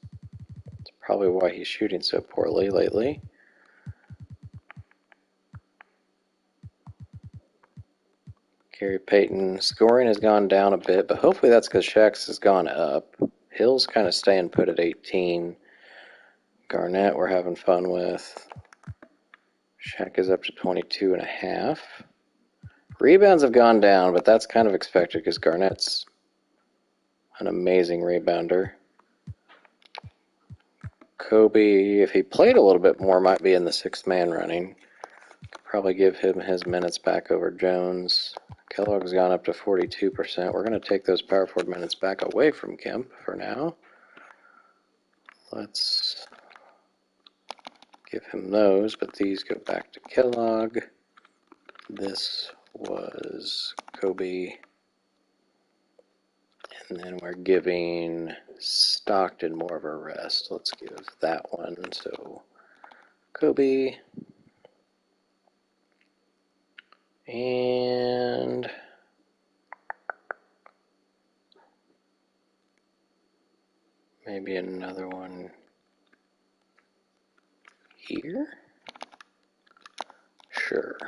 That's probably why he's shooting so poorly lately. Gary Payton, scoring has gone down a bit, but hopefully that's because Shaq's has gone up. Hill's kind of staying put at 18. Garnett we're having fun with. Shaq is up to 22.5. Rebounds have gone down, but that's kind of expected because Garnett's an amazing rebounder. Kobe, if he played a little bit more, might be in the 6th man running. Could probably give him his minutes back over Jones. Kellogg's gone up to 42%. We're going to take those power forward minutes back away from Kemp for now. Let's give him those, but these go back to Kellogg. This was Kobe. And then we're giving Stockton more of a rest. Let's give that one. So Kobe. And maybe another one here? Sure.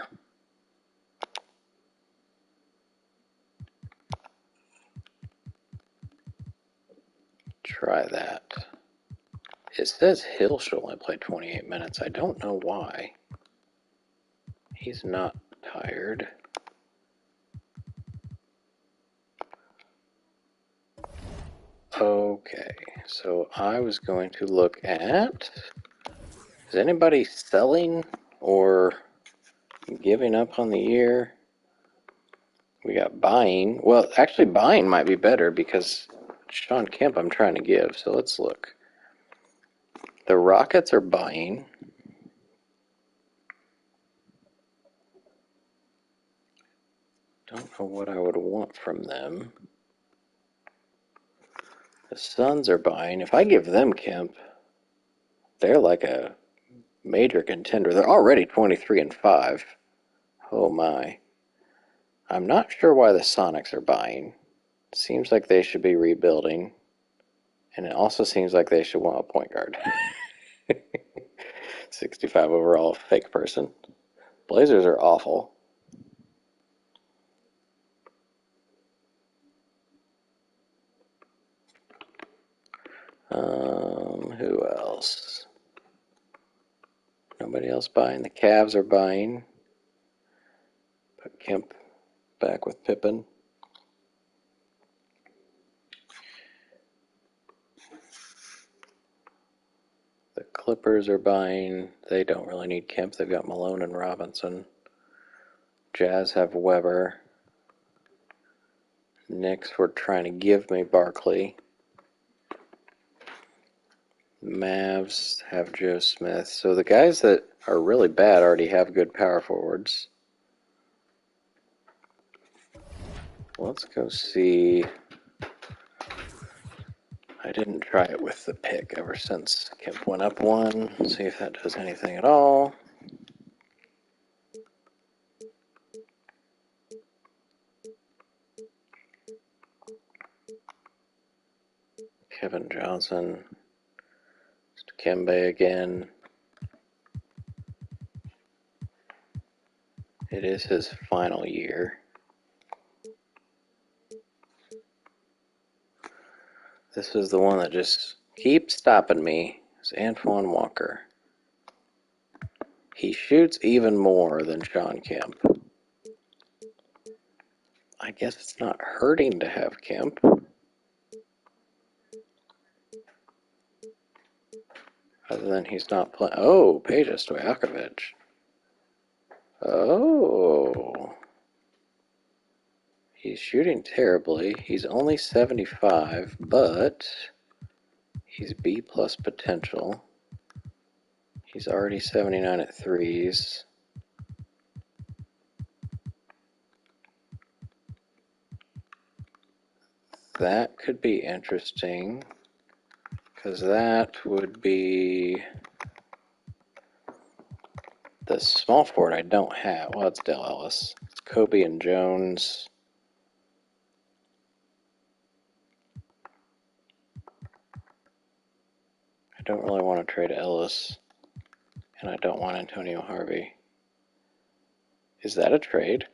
Try that. It says Hill should only play 28 minutes. I don't know why. He's not tired. Okay, so I was going to look at, is anybody selling or giving up on the year? We got buying. Well, actually buying might be better because Sean Kemp I'm trying to give, so let's look. The Rockets are buying. Don't know what I would want from them. The Suns are buying. If I give them Kemp, they're like a major contender. They're already 23-5. Oh my. I'm not sure why the Sonics are buying. Seems like they should be rebuilding. And it also seems like they should want a point guard. 65 overall, fake person. Blazers are awful. Who else? Nobody else buying. The Cavs are buying. Put Kemp back with Pippen. The Clippers are buying. They don't really need Kemp. They've got Malone and Robinson. Jazz have Weber. Knicks were trying to give me Barkley. Mavs have Joe Smith. So the guys that are really bad already have good power forwards. Let's go see. I didn't try it with the pick ever since Kemp went up one. See if that does anything at all. Kevin Johnson. Kembe again. It is his final year. This is the one that just keeps stopping me. It's Antoine Walker. He shoots even more than Sean Kemp. I guess it's not hurting to have Kemp. Other than he's not playing. Oh, Peja Stojakovic. Oh. He's shooting terribly. He's only 75, but he's B plus potential. He's already 79 at threes. That could be interesting, because that would be the small forward I don't have. Well, it's Dale Ellis. It's Kobe and Jones. I don't really want to trade Ellis, and I don't want Antonio Harvey. Is that a trade?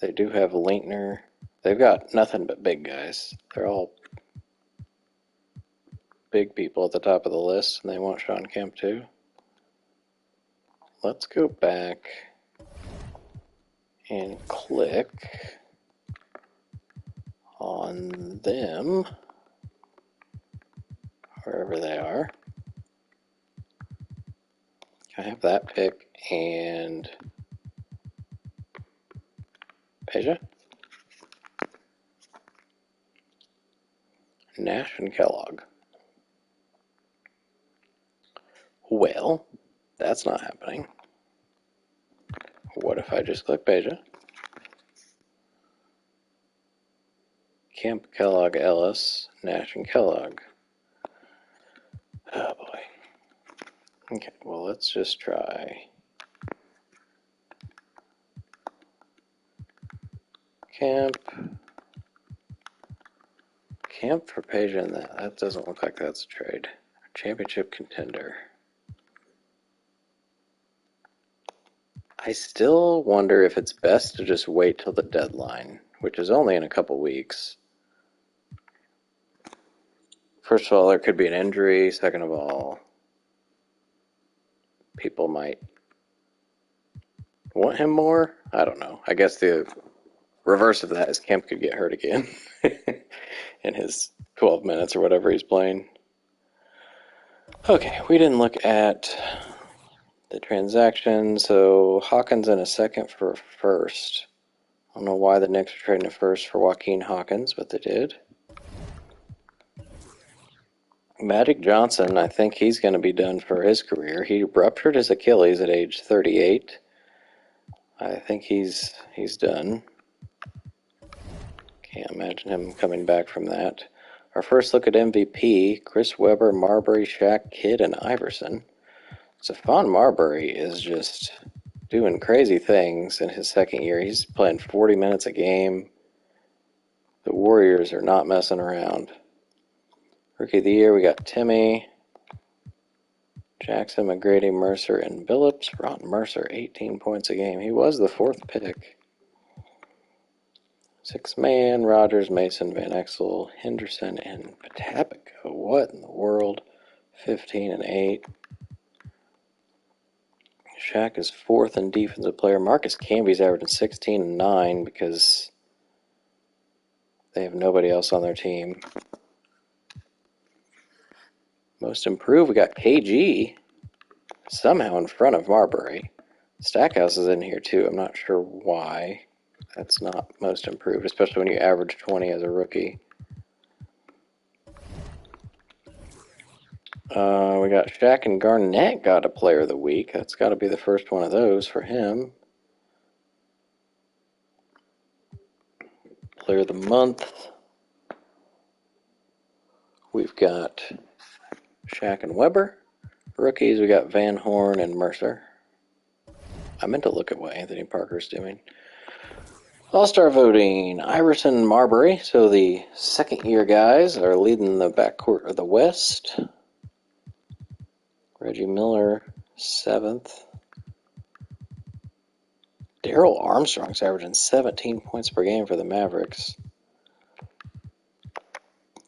They do have Leitner. They've got nothing but big guys. They're all big people at the top of the list, and they want Sean Kemp too. Let's go back and click on them, wherever they are. I have that pick and Peja, Nash, and Kellogg. Well, that's not happening. What if I just click Peja? Kemp, Kellogg, Ellis, Nash, and Kellogg. Oh boy. Okay, well, let's just try Kemp for Peja, and that doesn't look like that's a trade. Championship contender. I still wonder if it's best to just wait till the deadline, which is only in a couple weeks. First of all, there could be an injury. Second of all, people might want him more. I don't know. I guess the reverse of that is Kemp could get hurt again in his 12 minutes or whatever he's playing. Okay, we didn't look at the transaction, so Hawkins in a second for a first. I don't know why the Knicks are trading a first for Joaquin Hawkins, but they did. Magic Johnson, I think he's going to be done for his career. He ruptured his Achilles at age 38. I think he's done. Can't imagine him coming back from that. Our first look at MVP, Chris Webber, Marbury, Shaq, Kidd, and Iverson. Stephon Marbury is just doing crazy things in his second year. He's playing 40 minutes a game. The Warriors are not messing around. Rookie of the Year, we got Timmy, Jackson, McGrady, Mercer, and Billups. Ron Mercer, 18 points a game. He was the fourth pick. Six-man, Rogers, Mason, Van Exel, Henderson, and Patapico. What in the world? 15 and 8. Shaq is fourth in defensive player. Marcus Camby's averaging 16 and 9 because they have nobody else on their team. Most improved, we got KG somehow in front of Marbury. Stackhouse is in here too. I'm not sure why. That's not most improved, especially when you average 20 as a rookie. We got Shaq and Garnett got a player of the week. That's got to be the first one of those for him. Player of the month. We've got Shaq and Weber. Rookies, we got Van Horn and Mercer. I meant to look at what Anthony Parker's doing. All-star voting, Iverson and Marbury. So the second-year guys are leading the backcourt of the West. Reggie Miller, 7th. Darrell Armstrong's averaging 17 points per game for the Mavericks.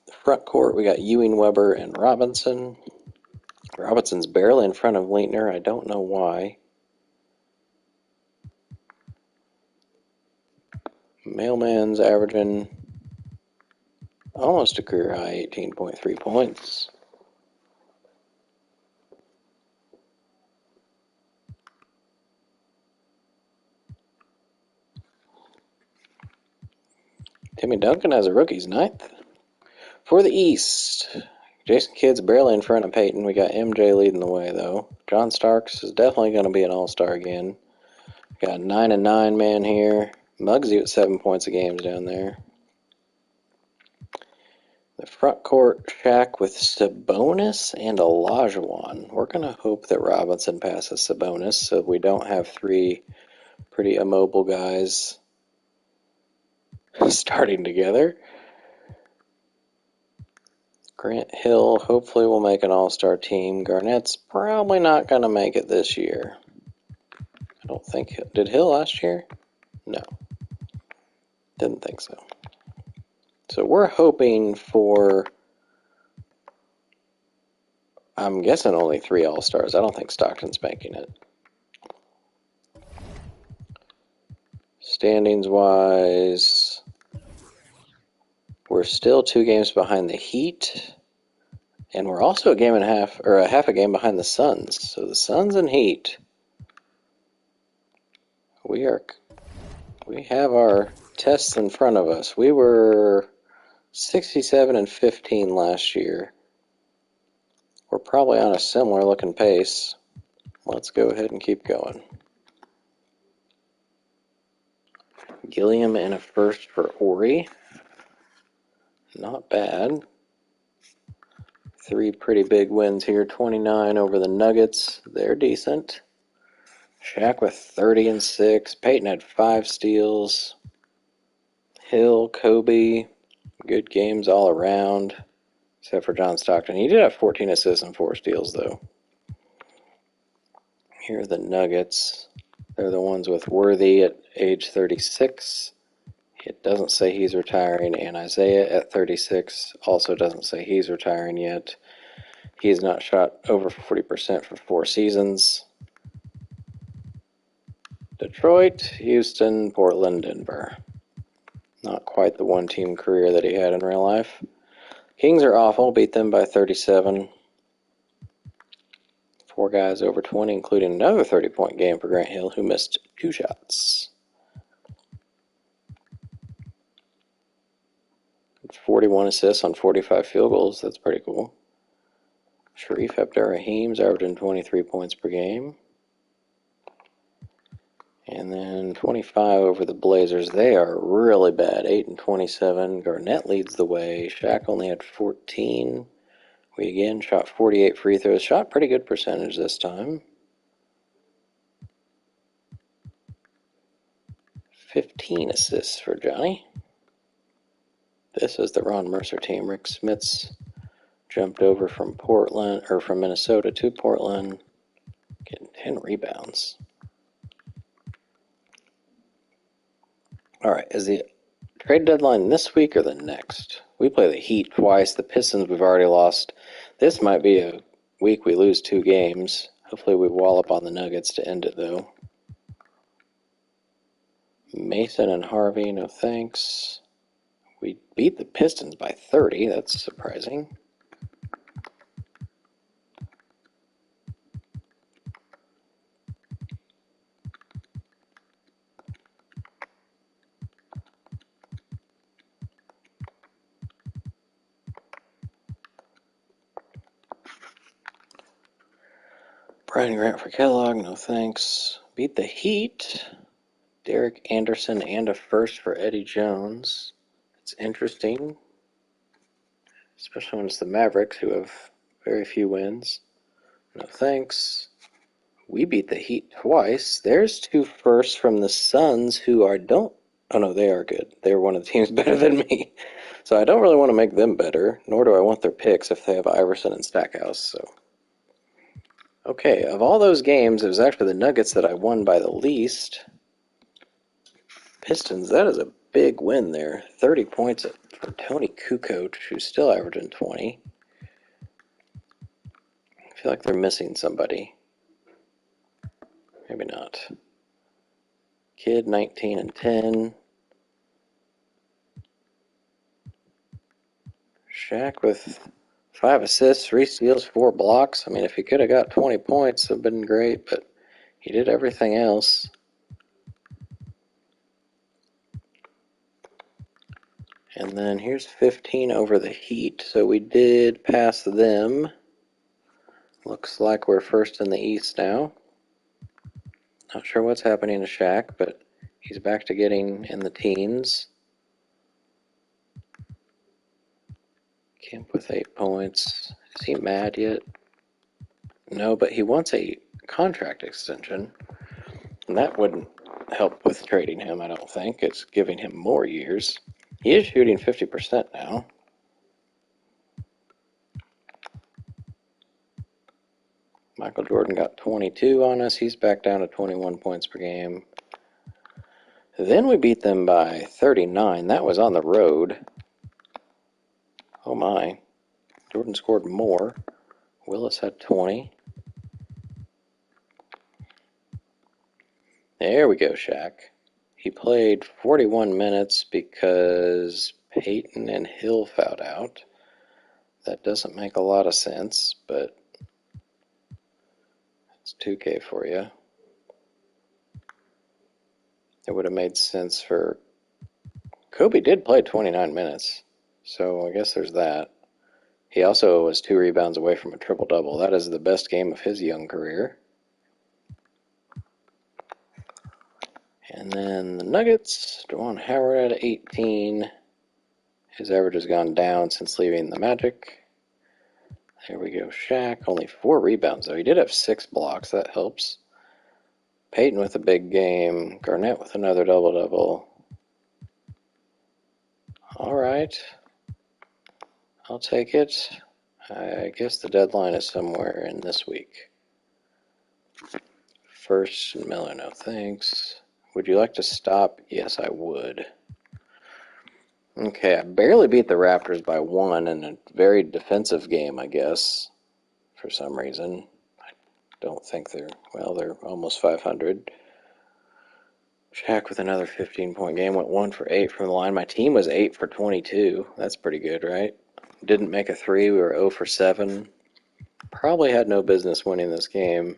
The front court, we got Ewing, Weber, and Robinson. Robinson's barely in front of Leitner. I don't know why. Mailman's averaging almost a career high, 18.3 points. Timmy Duncan has a rookie's 9th. For the East, Jason Kidd's barely in front of Peyton. We got MJ leading the way, though. John Starks is definitely going to be an all-star again. Got 9 and 9 man here. Muggsy with 7 points a game down there. The front court, Shaq with Sabonis and Olajuwon. We're going to hope that Robinson passes Sabonis so we don't have three pretty immobile guys starting together. Grant Hill hopefully will make an all-star team. Garnett's probably not going to make it this year. I don't think. Did Hill last year? No. Didn't think so. So we're hoping for, I'm guessing only 3 all-stars. I don't think Stockton's making it. Standings-wise, we're still 2 games behind the Heat, and we're also a half a game behind the Suns. So the Suns and Heat, we have our tests in front of us. We were 67 and 15 last year. We're probably on a similar looking pace. Let's go ahead and keep going. Gilliam and a first for Ori. Not bad. 3 pretty big wins here. 29 over the Nuggets. They're decent. Shaq with 30 and 6. Peyton had 5 steals. Hill, Kobe, good games all around. Except for John Stockton. He did have 14 assists and 4 steals, though. Here are the Nuggets. They're the ones with Worthy at age 36. It doesn't say he's retiring, and Isaiah at 36 also doesn't say he's retiring yet. He's not shot over 40% for 4 seasons. Detroit, Houston, Portland, Denver. Not quite the one-team career that he had in real life. Kings are awful, beat them by 37. 4 guys over 20, including another 30-point game for Grant Hill, who missed 2 shots. 41 assists on 45 field goals. That's pretty cool. Sharif Abdur-Rahim's averaging 23 points per game. And then 25 over the Blazers. They are really bad. 8 and 27. Garnett leads the way. Shaq only had 14. We again shot 48 free throws. Shot pretty good percentage this time. 15 assists for Johnny. This is the Ron Mercer team. Rick Smits jumped over from Minnesota to Portland, getting 10 rebounds. All right, is the trade deadline this week or the next? We play the Heat twice. The Pistons we've already lost. This might be a week we lose 2 games. Hopefully we wallop on the Nuggets to end it, though. Mason and Harvey, no thanks. We beat the Pistons by 30. That's surprising. Brian Grant for Kellogg, no thanks. Beat the Heat. Derek Anderson and a first for Eddie Jones. It's interesting, especially when it's the Mavericks, who have very few wins. No thanks. We beat the Heat twice. There's 2 firsts from the Suns, who they are good. They're one of the teams better than me. So I don't really want to make them better, nor do I want their picks if they have Iverson and Stackhouse. So, okay, of all those games, it was actually the Nuggets that I won by the least. Pistons, that is a big win there. 30 points for Tony Kukoc, who's still averaging 20. I feel like they're missing somebody. Maybe not. Kidd, 19 and 10. Shaq with 5 assists, 3 steals, 4 blocks. I mean, if he could have got 20 points, it would have been great, but he did everything else. And then here's 15 over the Heat, so we did pass them. Looks like we're first in the East now. Not sure what's happening to Shaq, but he's back to getting in the teens. Kemp with 8 points. Is he mad yet? No, but he wants a contract extension. And that wouldn't help with trading him, I don't think. It's giving him more years. He is shooting 50% now. Michael Jordan got 22 on us. He's back down to 21 points per game. Then we beat them by 39. That was on the road. Oh my. Jordan scored more. Willis had 20. There we go, Shaq. He played 41 minutes because Peyton and Hill fouled out. That doesn't make a lot of sense, but it's 2K for you. It would have made sense for... Kobe did play 29 minutes, so I guess there's that. He also was 2 rebounds away from a triple-double. That is the best game of his young career. And then the Nuggets, Juwan Howard at 18. His average has gone down since leaving the Magic. There we go, Shaq. Only 4 rebounds, though. He did have 6 blocks. That helps. Peyton with a big game. Garnett with another double-double. All right. I'll take it. I guess the deadline is somewhere in this week. First, Miller, no thanks. Would you like to stop? Yes, I would. Okay, I barely beat the Raptors by 1 in a very defensive game, I guess, for some reason. I don't think they're almost 500. Shaq with another 15-point game, went 1 for 8 from the line. My team was 8 for 22. That's pretty good, right? Didn't make a 3. We were 0 for 7. Probably had no business winning this game.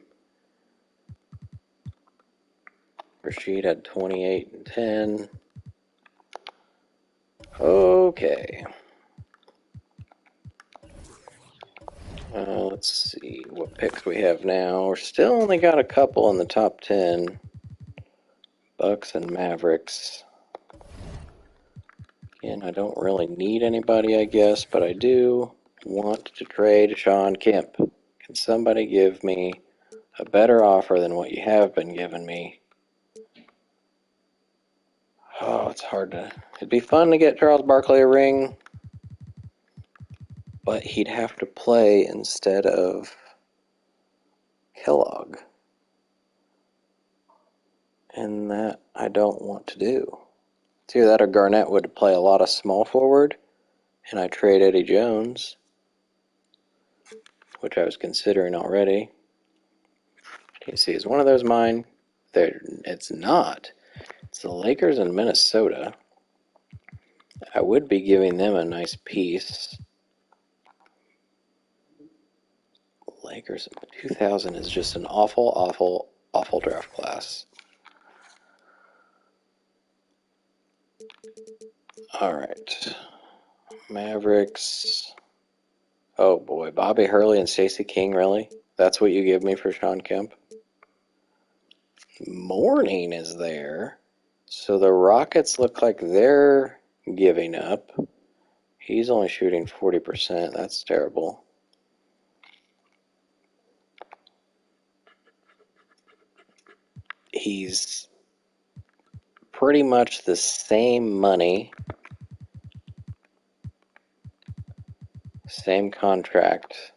Rashid had 28 and 10. Okay. Let's see what picks we have now. We're still only got a couple in the top 10. Bucks and Mavericks. Again, I don't really need anybody, I guess, but I do want to trade Sean Kemp. Can somebody give me a better offer than what you have been giving me? Oh, it's hard to... It'd be fun to get Charles Barkley a ring, but he'd have to play instead of Kellogg. And that I don't want to do. It's either that or Garnett would play a lot of small forward, and I trade Eddie Jones, which I was considering already. You see, is one of those mine? It's not. It's the Lakers and Minnesota. I would be giving them a nice piece. Lakers 2000 is just an awful, awful, awful draft class. All right. Mavericks. Oh boy, Bobby Hurley and Stacey King, really? That's what you give me for Sean Kemp? Morning is there. So the Rockets look like they're giving up. He's only shooting 40%. That's terrible. He's pretty much the same money, same contract,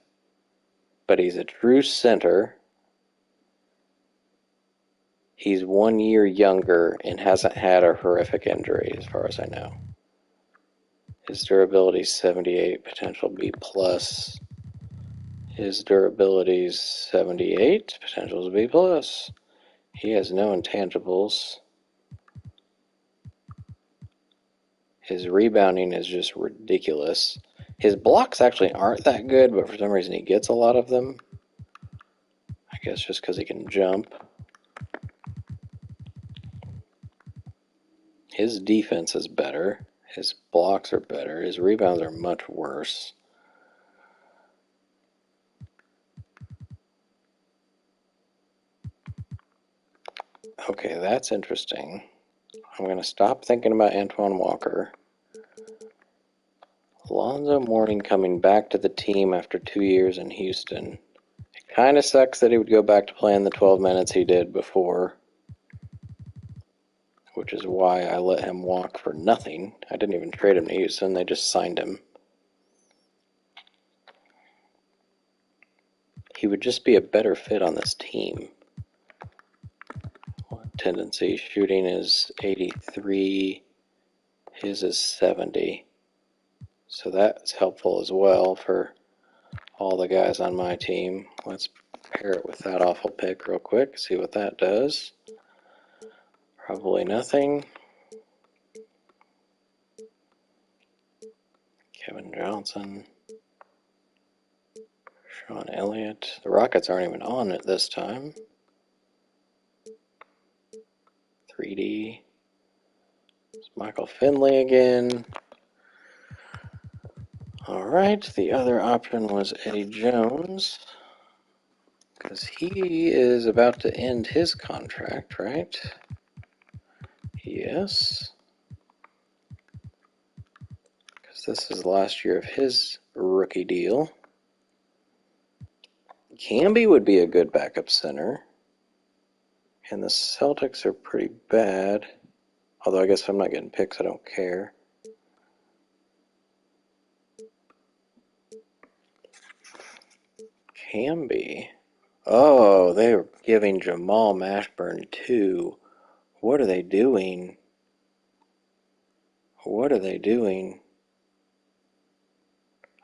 but he's a true center. He's 1 year younger and hasn't had a horrific injury as far as I know. His durability is 78, potential B+. His durability is 78, potential is B+. He has no intangibles. His rebounding is just ridiculous. His blocks actually aren't that good, but for some reason he gets a lot of them. I guess just because he can jump. His defense is better. His blocks are better. His rebounds are much worse. Okay, that's interesting. I'm going to stop thinking about Antoine Walker. Alonzo Mourning coming back to the team after 2 years in Houston. It kind of sucks that he would go back to playing the 12 minutes he did before, which is why I let him walk for nothing. I didn't even trade him to Houston. They just signed him. He would just be a better fit on this team. Tendency shooting is 83. His is 70. So that's helpful as well for all the guys on my team. Let's pair it with that awful pick real quick, see what that does. Probably nothing. Kevin Johnson. Sean Elliott. The Rockets aren't even on it this time. 3D. It's Michael Finley again. All right, the other option was Eddie Jones, because he is about to end his contract, right? Yes. Because this is the last year of his rookie deal. Camby would be a good backup center. And the Celtics are pretty bad. Although I guess if I'm not getting picks, I don't care. Camby. Oh, they're giving Jamal Mashburn too. What are they doing? What are they doing?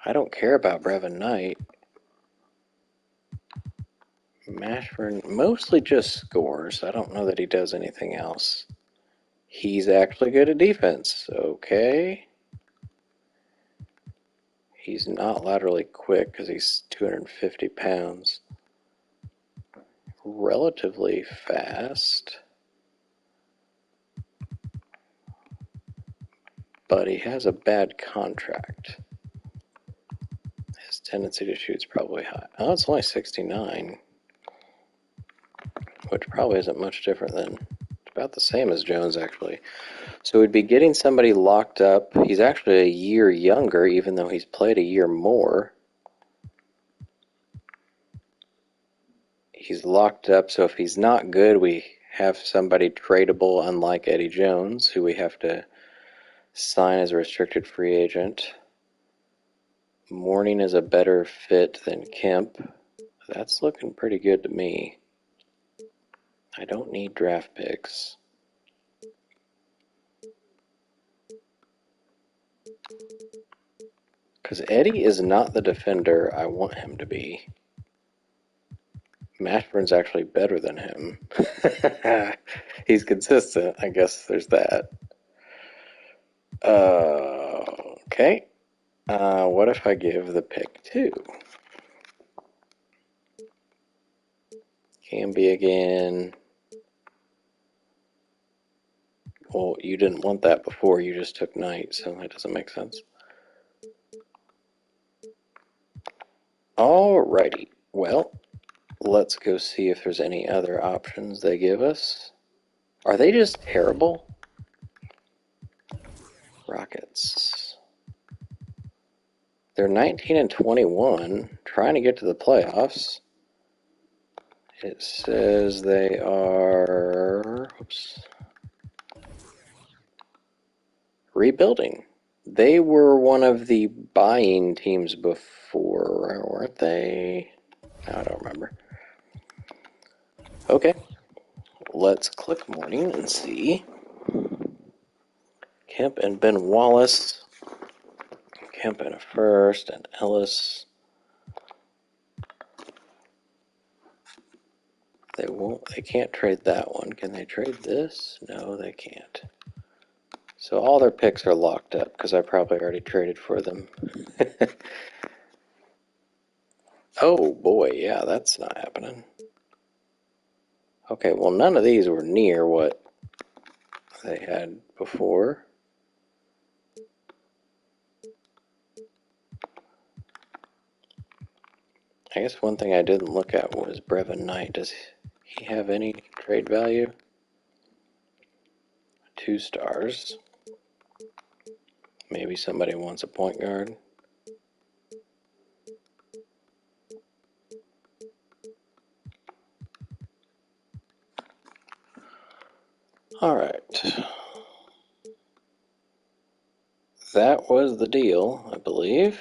I don't care about Brevin Knight. Mashburn mostly just scores. I don't know that he does anything else. He's actually good at defense. Okay. He's not laterally quick because he's 250 pounds. Relatively fast. But he has a bad contract. His tendency to shoot is probably high. Oh, it's only 69. Which probably isn't much different than about the same as Jones, actually. So we'd be getting somebody locked up. He's actually a year younger, even though he's played a year more. He's locked up, so if he's not good, we have somebody tradable, unlike Eddie Jones, who we have to sign as a restricted free agent. Mourning is a better fit than Kemp. That's looking pretty good to me. I don't need draft picks. Because Eddie is not the defender I want him to be. Mashburn's actually better than him. He's consistent. I guess there's that. Okay. What if I give the pick to Camby again? Well, you didn't want that before. You just took Knight, so that doesn't make sense. Alrighty. Well, let's go see if there's any other options they give us. Are they just terrible? Rockets. They're 19 and 21, trying to get to the playoffs. It says they are rebuilding. They were one of the buying teams before, weren't they? No, I don't remember. Okay, let's click Morning and see. Kemp and Ben Wallace. Kemp in a first, and Ellis. They can't trade that one. Can they trade this? No, they can't. So all their picks are locked up because I probably already traded for them. Oh boy, yeah, that's not happening. Okay, well, none of these were near what they had before. I guess one thing I didn't look at was Brevin Knight. Does he have any trade value? 2 stars. Maybe somebody wants a point guard. All right. That was the deal, I believe.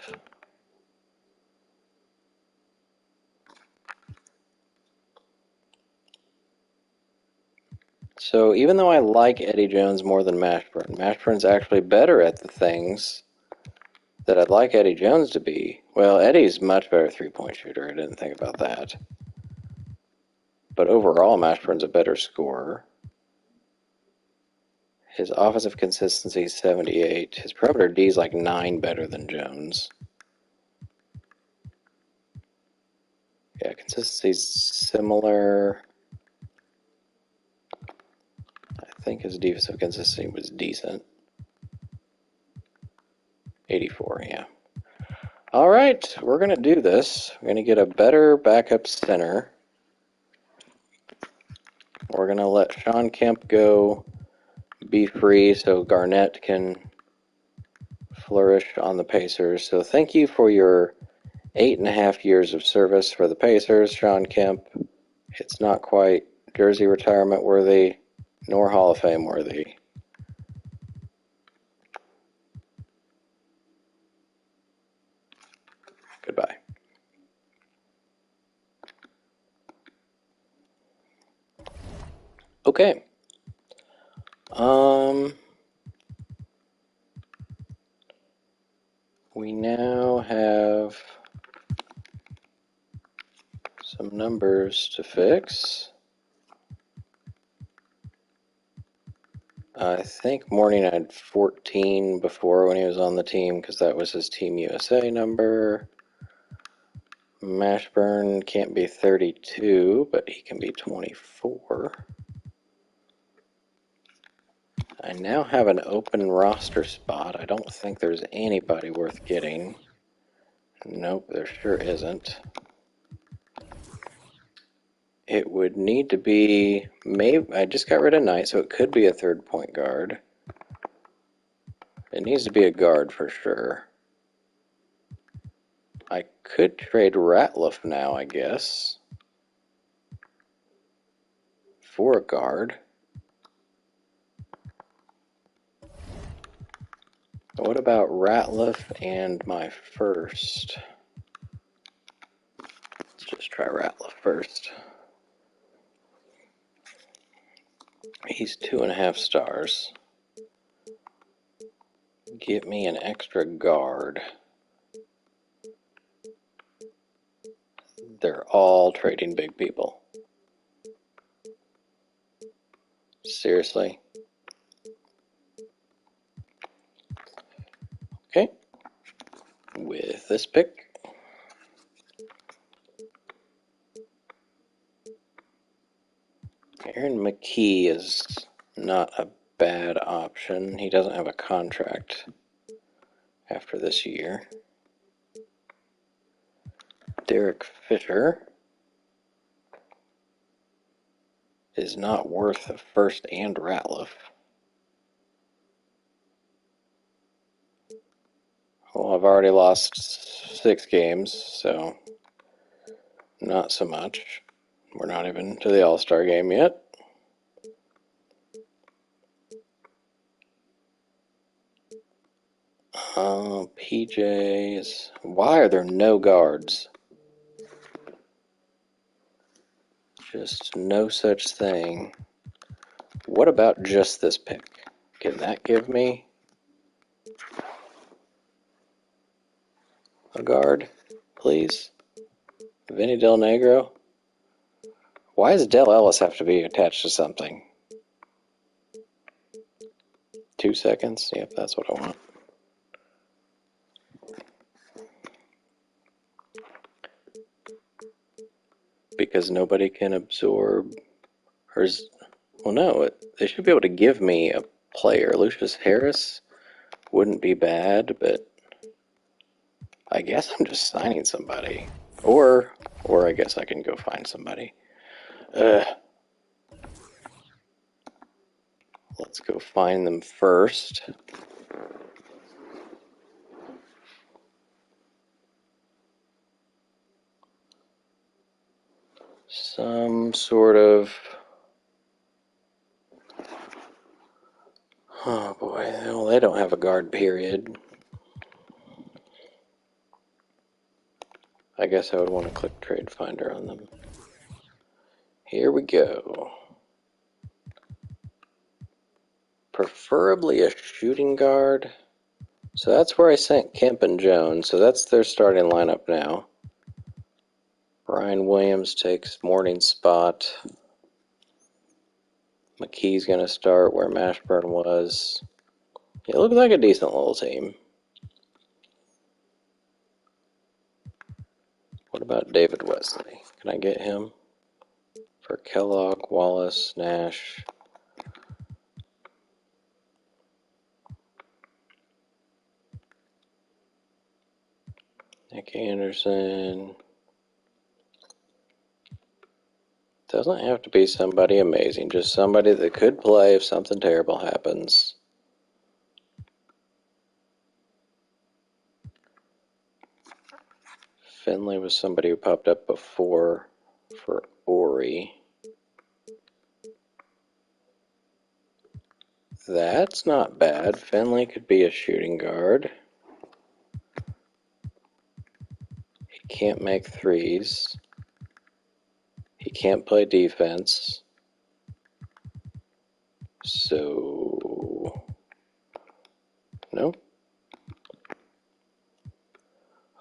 So even though I like Eddie Jones more than Mashburn, Mashburn's actually better at the things that I'd like Eddie Jones to be. Well, Eddie's much better three-point shooter. I didn't think about that. But overall, Mashburn's a better scorer. His offensive consistency is 78. His perimeter D is like 9 better than Jones. Yeah, consistency's similar. I think his defensive consistency was decent. 84, yeah. All right, we're going to do this. We're going to get a better backup center. We're going to let Sean Kemp go be free so Garnett can flourish on the Pacers. So thank you for your 8.5 years of service for the Pacers, Sean Kemp. It's not quite jersey retirement worthy, nor Hall of Fame worthy. Goodbye. Okay. We now have some numbers to fix. I think Morning had 14 before when he was on the team because that was his Team USA number. Mashburn can't be 32, but he can be 24. I now have an open roster spot. I don't think there's anybody worth getting. Nope, there sure isn't. It would need to be, maybe, I just got rid of Knight, so it could be a third point guard. It needs to be a guard for sure. I could trade Ratliff now, I guess, for a guard. What about Ratliff and my first? Let's just try Ratliff first. He's 2.5 stars. Give me an extra guard. They're all trading big people. Seriously? Okay. With this pick, Aaron McKee is not a bad option. He doesn't have a contract after this year. Derek Fisher is not worth a first and Ratliff. Well, I've already lost 6 games, so not so much. We're not even to the All-Star game yet. PJs. Why are there no guards? Just no such thing. What about just this pick? Can that give me a guard, please? Vinny Del Negro? Why does Del Ellis have to be attached to something? 2 seconds? Yep, that's what I want. Because nobody can absorb, or well, no, they should be able to give me a player. Lucius Harris wouldn't be bad, but I guess I'm just signing somebody. Or I guess I can go find somebody. Let's go find them first. Some sort of... Oh boy, well, they don't have a guard period. I guess I would want to click Trade Finder on them. Here we go. Preferably a shooting guard. So that's where I sent Kemp and Jones. So that's their starting lineup now. Brian Williams takes morning spot. McKee's going to start where Mashburn was. It looks like a decent little team. What about David Wesley? Can I get him? For Kellogg, Wallace, Nash. Nick Anderson. Doesn't have to be somebody amazing, just somebody that could play if something terrible happens. Finley was somebody who popped up before for Ori. That's not bad. Finley could be a shooting guard. He can't make threes. He can't play defense. So, no.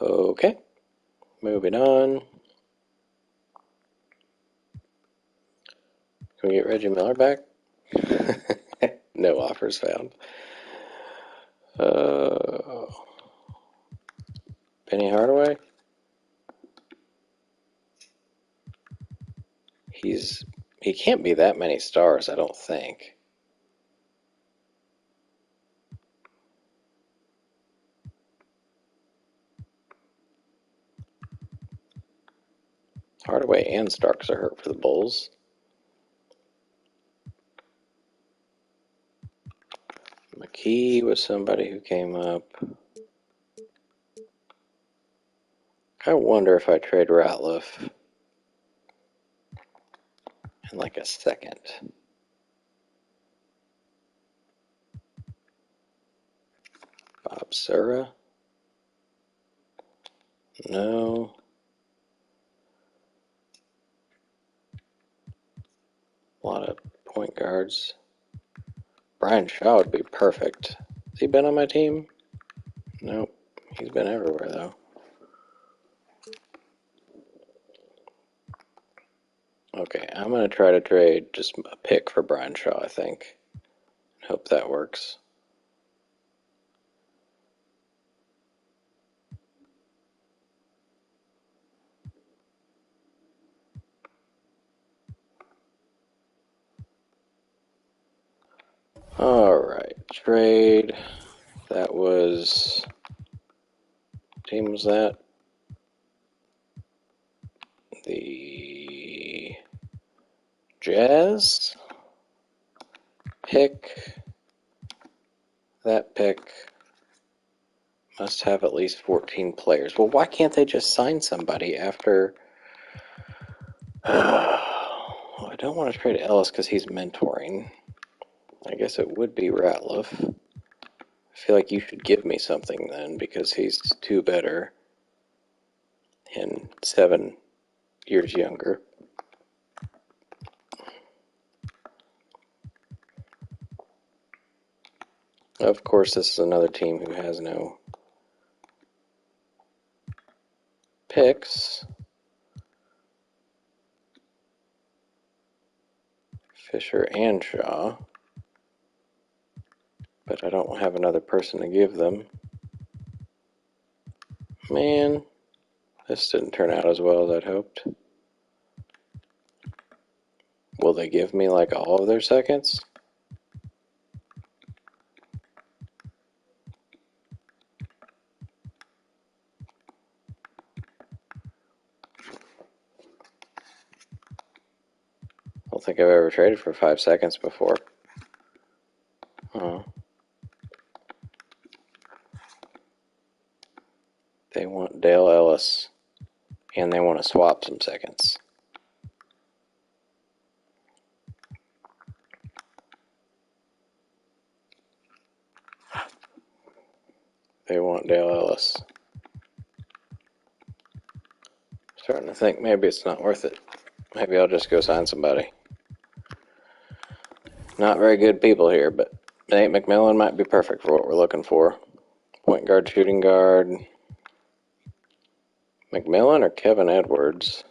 Okay, moving on. Can we get Reggie Miller back? No offers found. Penny Hardaway? He can't be that many stars, I don't think. Hardaway and Starks are hurt for the Bulls. McKee was somebody who came up. I wonder if I trade Ratliff in like a second. Bob Sura? No. A lot of point guards. Brian Shaw would be perfect. Has he been on my team? Nope. He's been everywhere, though. Okay, I'm going to try to trade just a pick for Brian Shaw, I think. Hope that works. Alright, trade. That was... team was that? The Jazz? Pick. That pick must have at least 14 players. Well, why can't they just sign somebody after... I don't want to trade Ellis because he's mentoring. I guess it would be Ratliff. I feel like you should give me something then because he's 2 better and 7 years younger. Of course, this is another team who has no picks. Fisher and Shaw. But I don't have another person to give them. Man, this didn't turn out as well as I'd hoped. Will they give me like all of their seconds? I don't think I've ever traded for 5 seconds before. Oh. They want Dale Ellis, and they want to swap some seconds. They want Dale Ellis. Starting to think maybe it's not worth it. Maybe I'll just go sign somebody. Not very good people here, but Nate McMillan might be perfect for what we're looking for. Point guard, shooting guard. McMillan or Kevin Edwards?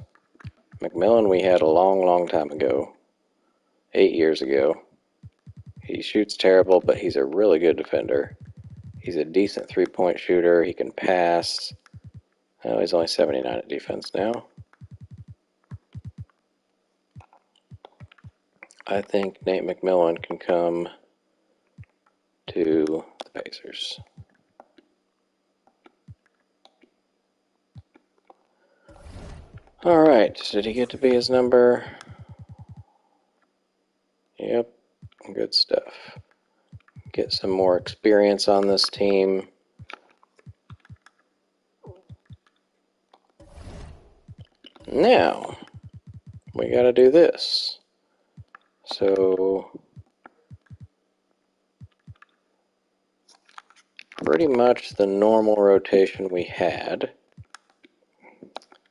McMillan we had a long, long time ago. 8 years ago. He shoots terrible, but he's a really good defender. He's a decent three-point shooter. He can pass. Oh, he's only 79 at defense now. I think Nate McMillan can come to the Pacers. All right, did he get to be his number? Yep, good stuff. Get some more experience on this team. Now, we got to do this. So, pretty much the normal rotation we had,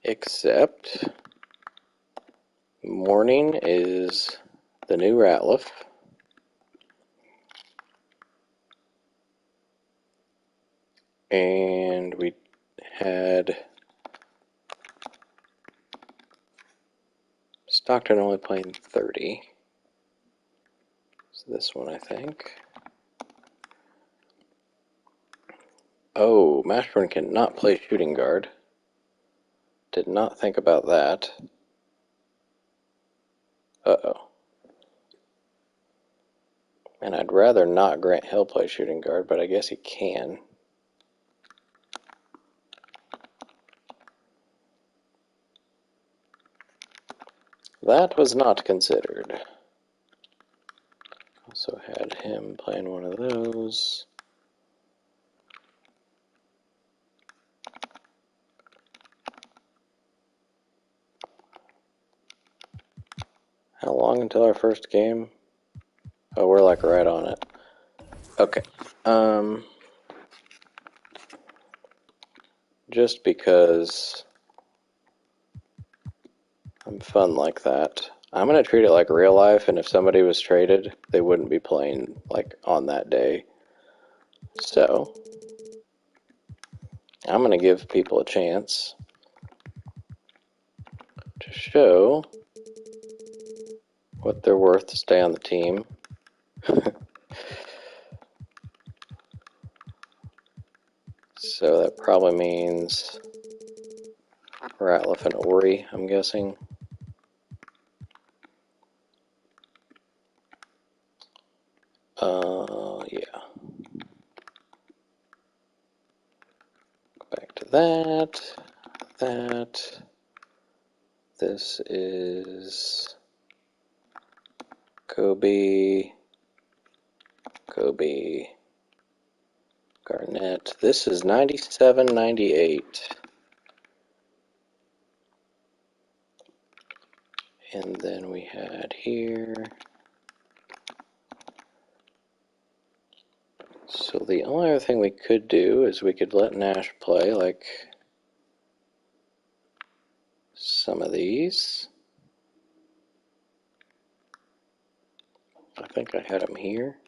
except morning is the new Ratliff. And we had Stockton only playing 30. So this one, I think. Oh, Mashburn cannot play shooting guard. Did not think about that. Uh-oh. And I'd rather not Grant Hill play shooting guard, but I guess he can. That was not considered. Also had him playing one of those. How long until our first game? Oh, we're like right on it. Okay. Just because I'm fun like that, I'm gonna treat it like real life, and if somebody was traded, they wouldn't be playing like on that day. So I'm gonna give people a chance to show what they're worth to stay on the team. So that probably means Ratliff and Ori, I'm guessing. Yeah. Back to that. This is Kobe, Garnett. This is 97, 98. And then we had here. So the only other thing we could do is we could let Nash play like some of these. I think I had him here.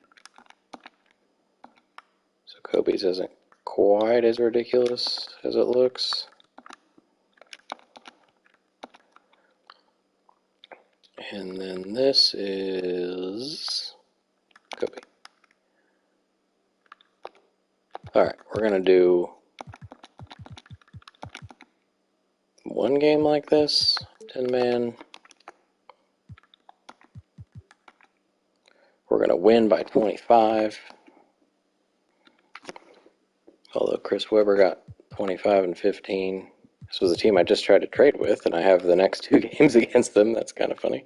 So Kobe's isn't quite as ridiculous as it looks. And then this is Kobe. Alright, we're going to do one game like this, 10-man. We're going to win by 25. Although Chris Webber got 25 and 15. This was the team I just tried to trade with, and I have the next two games against them. That's kind of funny.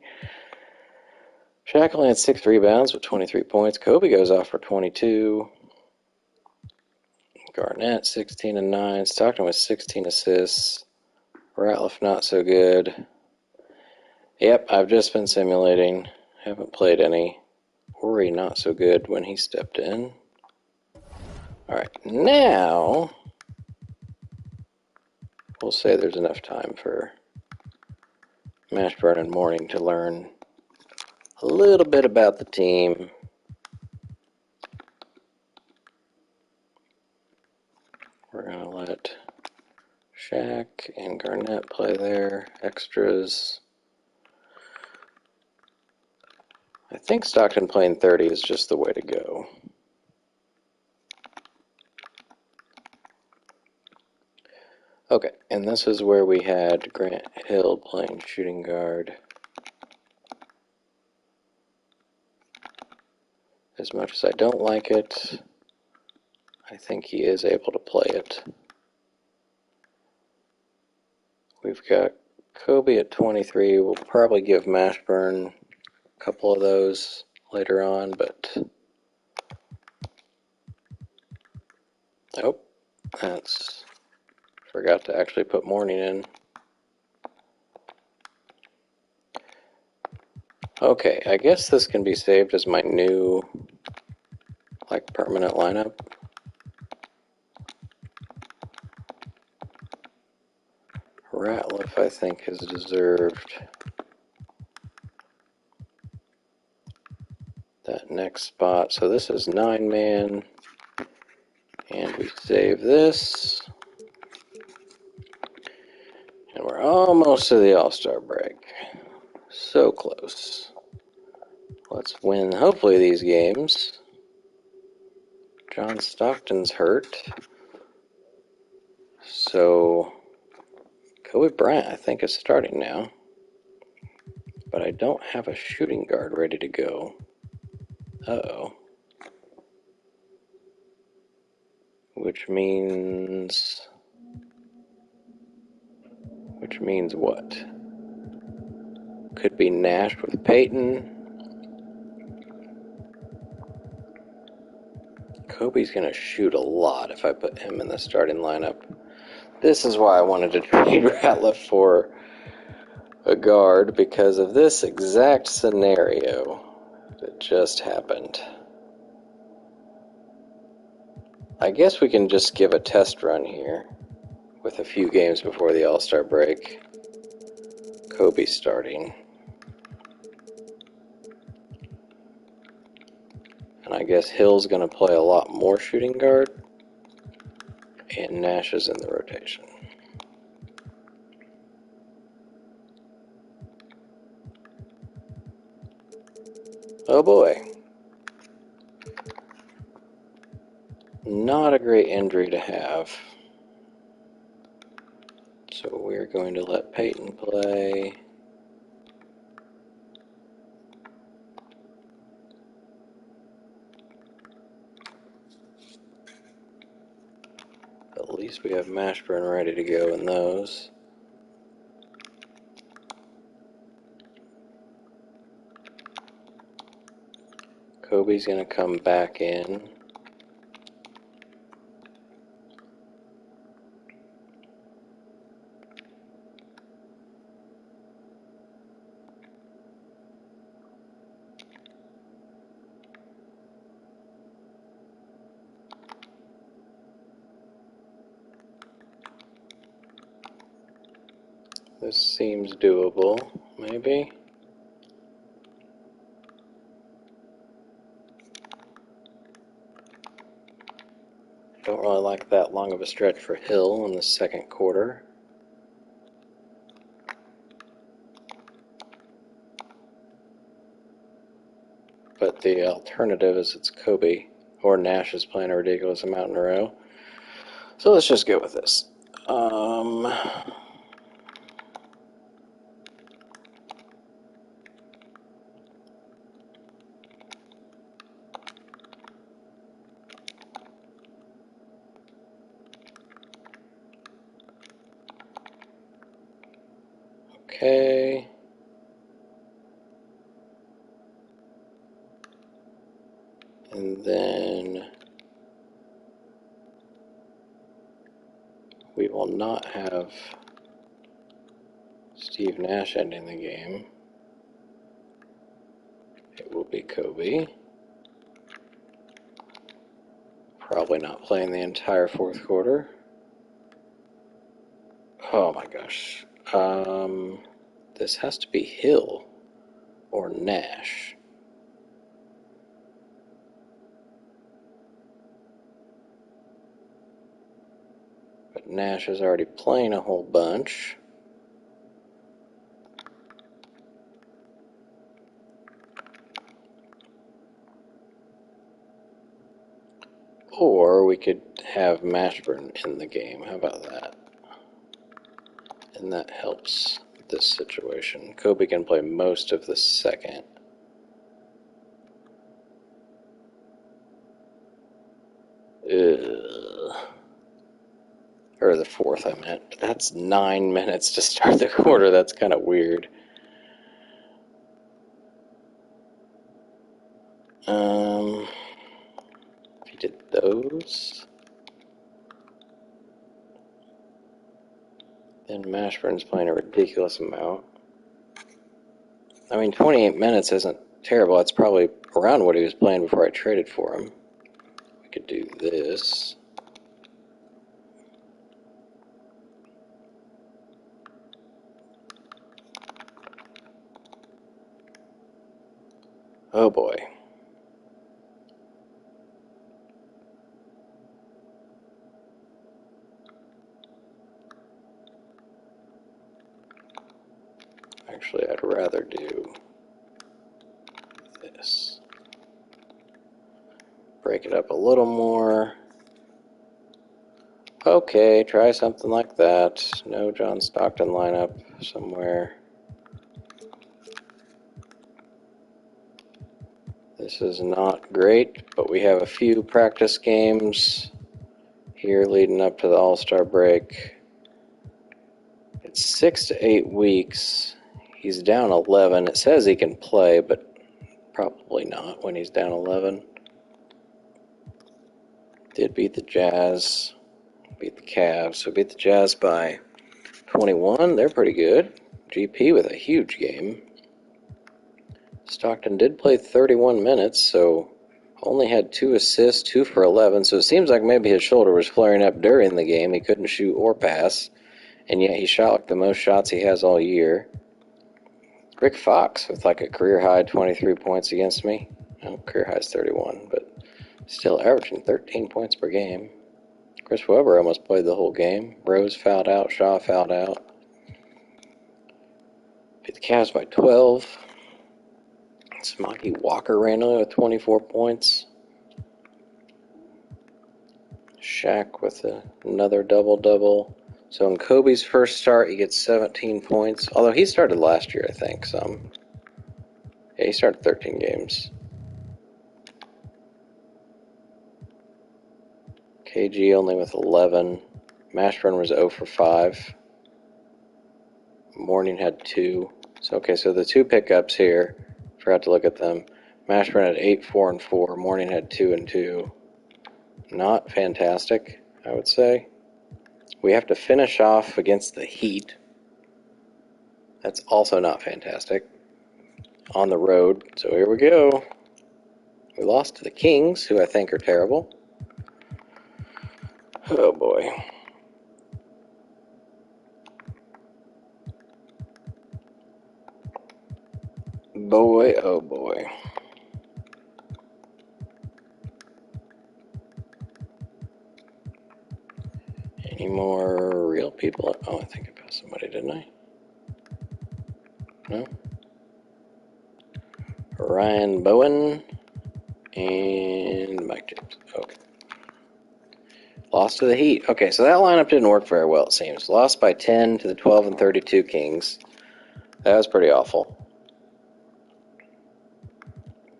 Shaq only had 6 rebounds with 23 points. Kobe goes off for 22. Garnett, 16 and 9. Stockton with 16 assists. Ratliff, not so good. Yep, I've just been simulating. Haven't played any. Ori, not so good when he stepped in. Alright, now we'll say there's enough time for Mashburn and Morning to learn a little bit about the team. We're going to let Shaq and Garnett play their extras. I think Stockton playing 30 is just the way to go. Okay, and this is where we had Grant Hill playing shooting guard. As much as I don't like it, I think he is able to play it. We've got Kobe at 23. We'll probably give Mashburn a couple of those later on, but oh, that's forgot to actually put Morning in. Okay, I guess this can be saved as my new like permanent lineup. Ratliff, I think, has deserved that next spot. So this is 9-man, and we save this. And we're almost to the All-Star break. So close. Let's win, hopefully, these games. John Stockton's hurt. So Kobe Bryant, I think, is starting now. But I don't have a shooting guard ready to go. Uh-oh. Which means what? Could be Nash with Peyton. Kobe's going to shoot a lot if I put him in the starting lineup. This is why I wanted to trade Ratliff for a guard, because of this exact scenario that just happened. I guess we can just give a test run here with a few games before the All-Star break. Kobe starting. And I guess Hill's going to play a lot more shooting guard. And Nash is in the rotation. Oh boy. Not a great injury to have. So we're going to let Peyton play. At least we have Mashburn ready to go in those. Kobe's going to come back in. This seems doable, maybe. Don't really like that long of a stretch for Hill in the second quarter. But the alternative is it's Kobe or Nash is playing a ridiculous amount in a row. So let's just go with this. Okay. And then we will not have Steve Nash ending the game. It will be Kobe. Probably not playing the entire fourth quarter. Oh my gosh. This has to be Hill or Nash. But Nash is already playing a whole bunch. Or we could have Mashburn in the game. How about that? And that helps this situation. Kobe can play most of the second. Or the fourth, I meant. That's 9 minutes to start the quarter. That's kind of weird. If you did those, then Mashburn's playing a ridiculous amount. I mean, 28 minutes isn't terrible. That's probably around what he was playing before I traded for him. We could do this. Oh boy. Actually, I'd rather do this. Break it up a little more. Okay, try something like that. No John Stockton lineup somewhere. This is not great, but we have a few practice games here leading up to the All-Star break. It's 6 to 8 weeks He's down 11. It says he can play, but probably not when he's down 11. Did beat the Jazz, beat the Cavs, so beat the Jazz by 21. They're pretty good. GP with a huge game. Stockton did play 31 minutes, so only had 2 assists, 2 for 11, so it seems like maybe his shoulder was flaring up during the game. He couldn't shoot or pass, and yet he shot like the most shots he has all year. Rick Fox with like a career-high 23 points against me. Oh, career high is 31, but still averaging 13 points per game. Chris Webber almost played the whole game. Rose fouled out, Shaw fouled out. Beat the Cavs by 12. Smokey Walker ran away with 24 points. Shaq with another double-double. So in Kobe's first start, he gets 17 points. Although he started last year, I think, some. Yeah, he started 13 games. KG only with 11. Mashburn was 0 for 5. Morning had 2. So, okay, so the 2 pickups here, forgot to look at them. Mashburn had 8, 4, and 4. Morning had 2 and 2. Not fantastic, I would say. We have to finish off against the Heat. That's also not fantastic. On the road, so here we go. We lost to the Kings, who I think are terrible. Oh boy. Boy, oh boy. Any more real people? Oh, I think I passed somebody, didn't I? No? Ryan Bowen and Mike James. Okay. Lost to the Heat. Okay, so that lineup didn't work very well, it seems. Lost by 10 to the 12 and 32 Kings. That was pretty awful.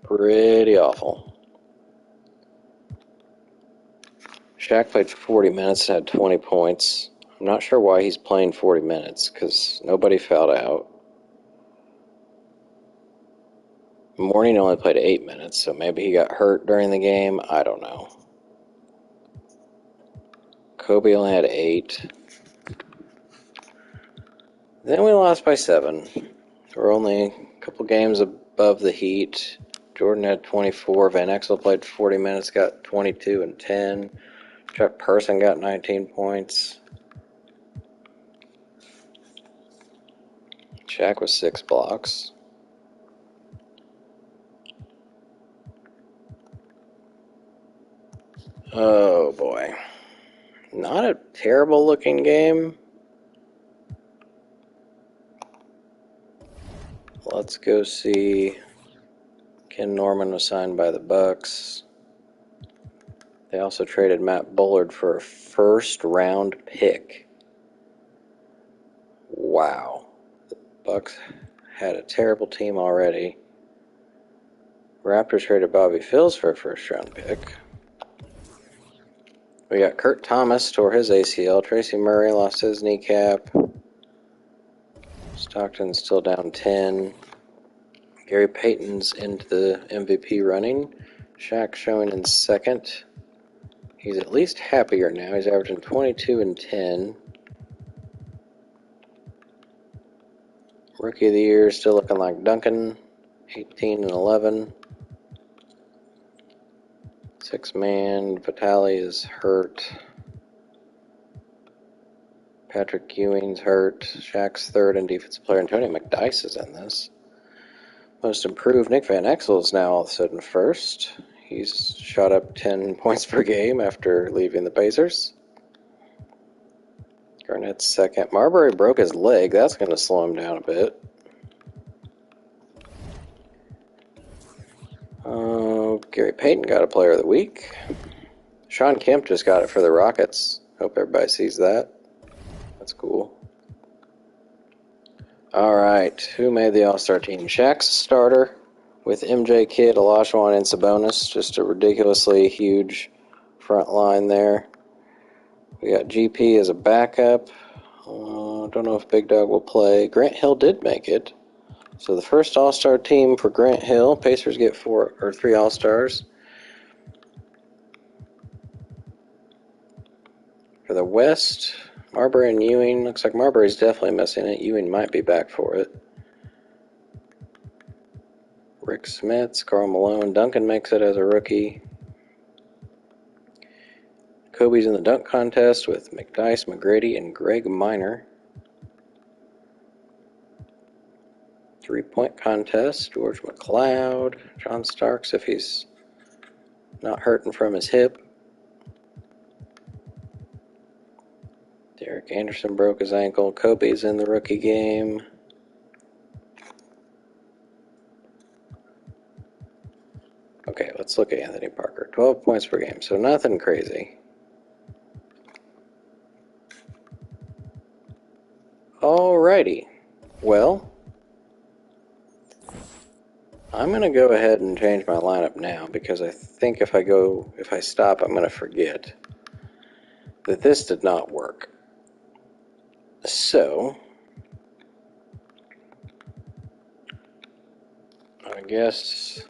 Pretty awful. Shaq played 40 minutes and had 20 points. I'm not sure why he's playing 40 minutes, because nobody fouled out. Morning only played 8 minutes, so maybe he got hurt during the game. I don't know. Kobe only had 8. Then we lost by 7. We're only a couple games above the Heat. Jordan had 24. Van Exel played 40 minutes, got 22 and 10. Chuck Person got 19 points. Shaq was 6 blocks. Oh boy. Not a terrible looking game. Let's go see. Ken Norman was signed by the Bucks. They also traded Matt Bullard for a first-round pick. Wow. The Bucks had a terrible team already. Raptors traded Bobby Phills for a first-round pick. We got Kurt Thomas tore his ACL. Tracy Murray lost his kneecap. Stockton's still down 10. Gary Payton's into the MVP running. Shaq showing in second. He's at least happier now. He's averaging 22 and 10. Rookie of the Year still looking like Duncan. 18 and 11. 6-man. Vitale is hurt. Patrick Ewing's hurt. Shaq's third and defensive player. And Tony McDyess is in this. Most improved. Nick Van Exel is now all of a sudden first. He's shot up 10 points per game after leaving the Pacers. Garnett's second. Marbury broke his leg. That's going to slow him down a bit. Gary Payton got a player of the week. Sean Kemp just got it for the Rockets. Hope everybody sees that. That's cool. All right, who made the All-Star team? Shaq's starter with MJ, Kidd, Olajuwon, and Sabonis. Just a ridiculously huge front line there. We got GP as a backup. Don't know if Big Dog will play. Grant Hill did make it. So the first All-Star team for Grant Hill. Pacers get 3 All-Stars. For the West, Marbury and Ewing. Looks like Marbury's definitely missing it. Ewing might be back for it. Rick Smits, Karl Malone. Duncan makes it as a rookie. Kobe's in the dunk contest with McDyess, McGrady, and Greg Minor. 3-point contest, George McLeod, John Starks if he's not hurting from his hip. Derek Anderson broke his ankle. Kobe's in the rookie game. Okay, let's look at Anthony Parker. 12 points per game, so nothing crazy. Alrighty. Well, I'm going to go ahead and change my lineup now because I think if I stop, I'm going to forget that this did not work. So, I guess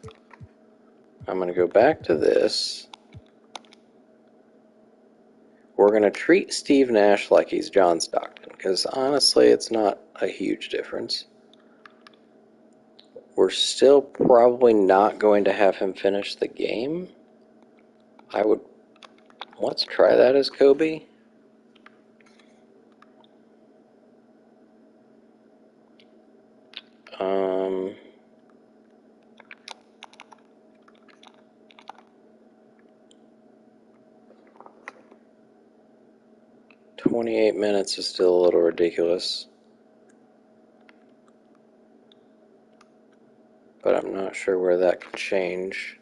I'm going to go back to this. We're going to treat Steve Nash like he's John Stockton, because honestly, it's not a huge difference. We're still probably not going to have him finish the game. Let's try that as Kobe. 28 minutes is still a little ridiculous. But I'm not sure where that could change.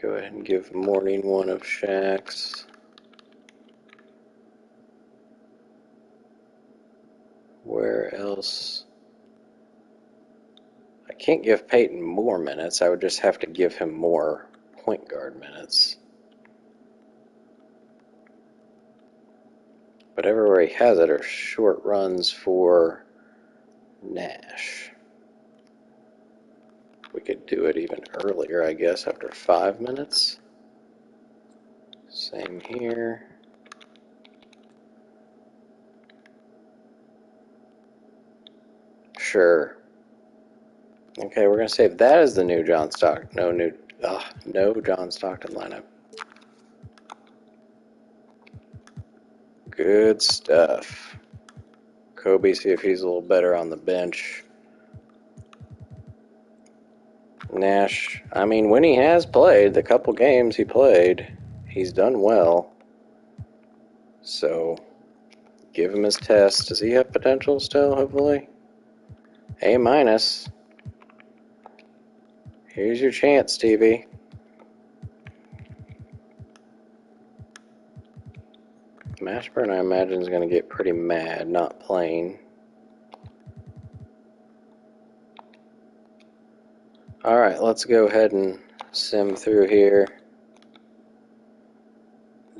Go ahead and give Morning one of Shaq's. Where else? I can't give Peyton more minutes. I would just have to give him more point guard minutes. But everywhere he has it are short runs for Nash. We could do it even earlier, I guess, after 5 minutes. Same here. Sure. Okay, we're going to save that as the new John Stockton. No John Stockton lineup. Good stuff. Kobe, see if he's a little better on the bench. Nash, I mean, when he has played, the couple games he played, he's done well. So, give him his test. Does he have potential still, hopefully? A minus. Here's your chance, Stevie. Mashburn, I imagine, is going to get pretty mad not playing. Alright, let's go ahead and sim through here.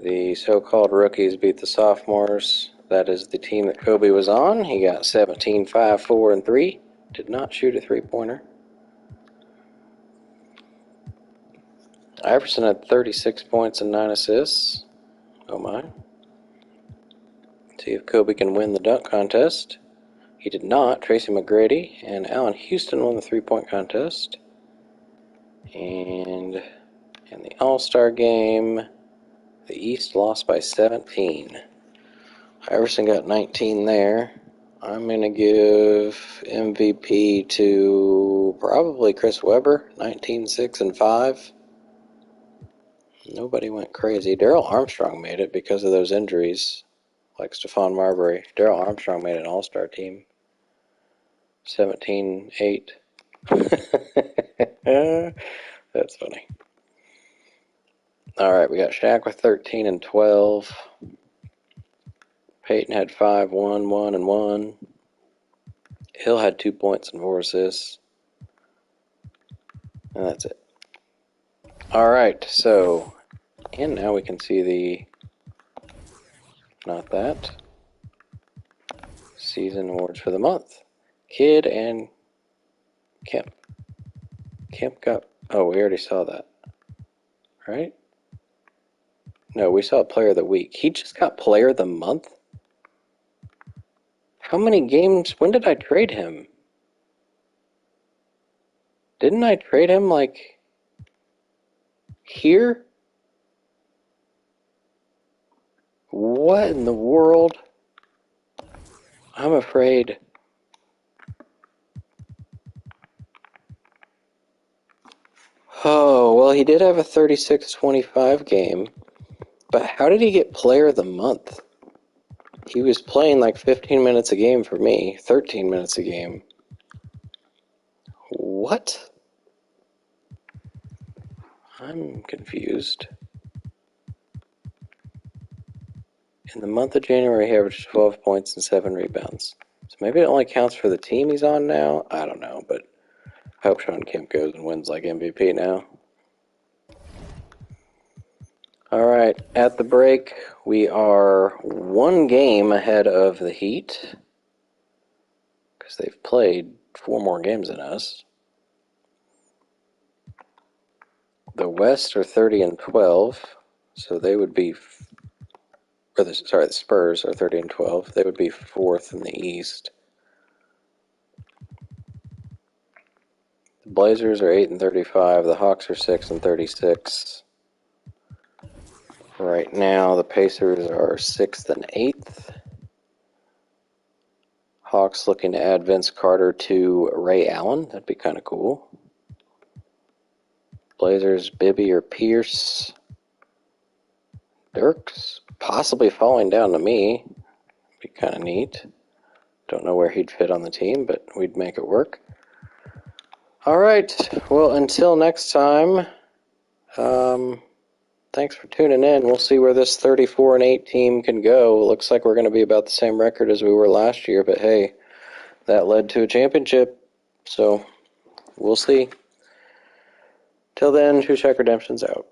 The so-called rookies beat the sophomores. That is the team that Kobe was on. He got 17, 5, 4, and 3. Did not shoot a three-pointer. Iverson had 36 points and 9 assists. Oh my. See if Kobe can win the dunk contest. He did not. Tracy McGrady and Allen Houston won the three-point contest. And in the All-Star game, the East lost by 17. Iverson got 19 there. I'm going to give MVP to probably Chris Webber, 19, 6, and 5. Nobody went crazy. Darrell Armstrong made it because of those injuries, like Stephon Marbury. Darrell Armstrong made an all-star team. 17, 8. That's funny. All right, we got Shaq with 13 and 12. Peyton had 5, 1, 1, and 1. Hill had 2 points and 4 assists. And that's it. All right, so, and now we can see the Not that. Season awards for the month. Kid and Kemp. Kemp got... Oh, we already saw that. Right? No, we saw Player of the Week. He just got Player of the Month? How many games? When did I trade him? Didn't I trade him, like, here? What in the world? I'm afraid. Oh, well, he did have a 36-25 game. But how did he get Player of the Month? He was playing like 15 minutes a game for me. 13 minutes a game. What? I'm confused. In the month of January, he averaged 12 points and 7 rebounds. So maybe it only counts for the team he's on now? I don't know, but I hope Sean Kemp goes and wins like MVP now. All right, at the break, we are one game ahead of the Heat because they've played 4 more games than us. The West are 30-12, so they would be... the Spurs are 30-12. They would be 4th in the East. The Blazers are 8-35. The Hawks are 6-36. Right now, the Pacers are 6th and 8th. Hawks looking to add Vince Carter to Ray Allen. That'd be kind of cool. Blazers, Bibby or Pierce. Dirks possibly falling down to me. Be kind of neat. Don't know where he'd fit on the team, but we'd make it work. All right. Well, until next time, thanks for tuning in. We'll see where this 34-8 team can go. It looks like we're going to be about the same record as we were last year, but hey, that led to a championship. So we'll see. Till then, Two Shack Redemption's out.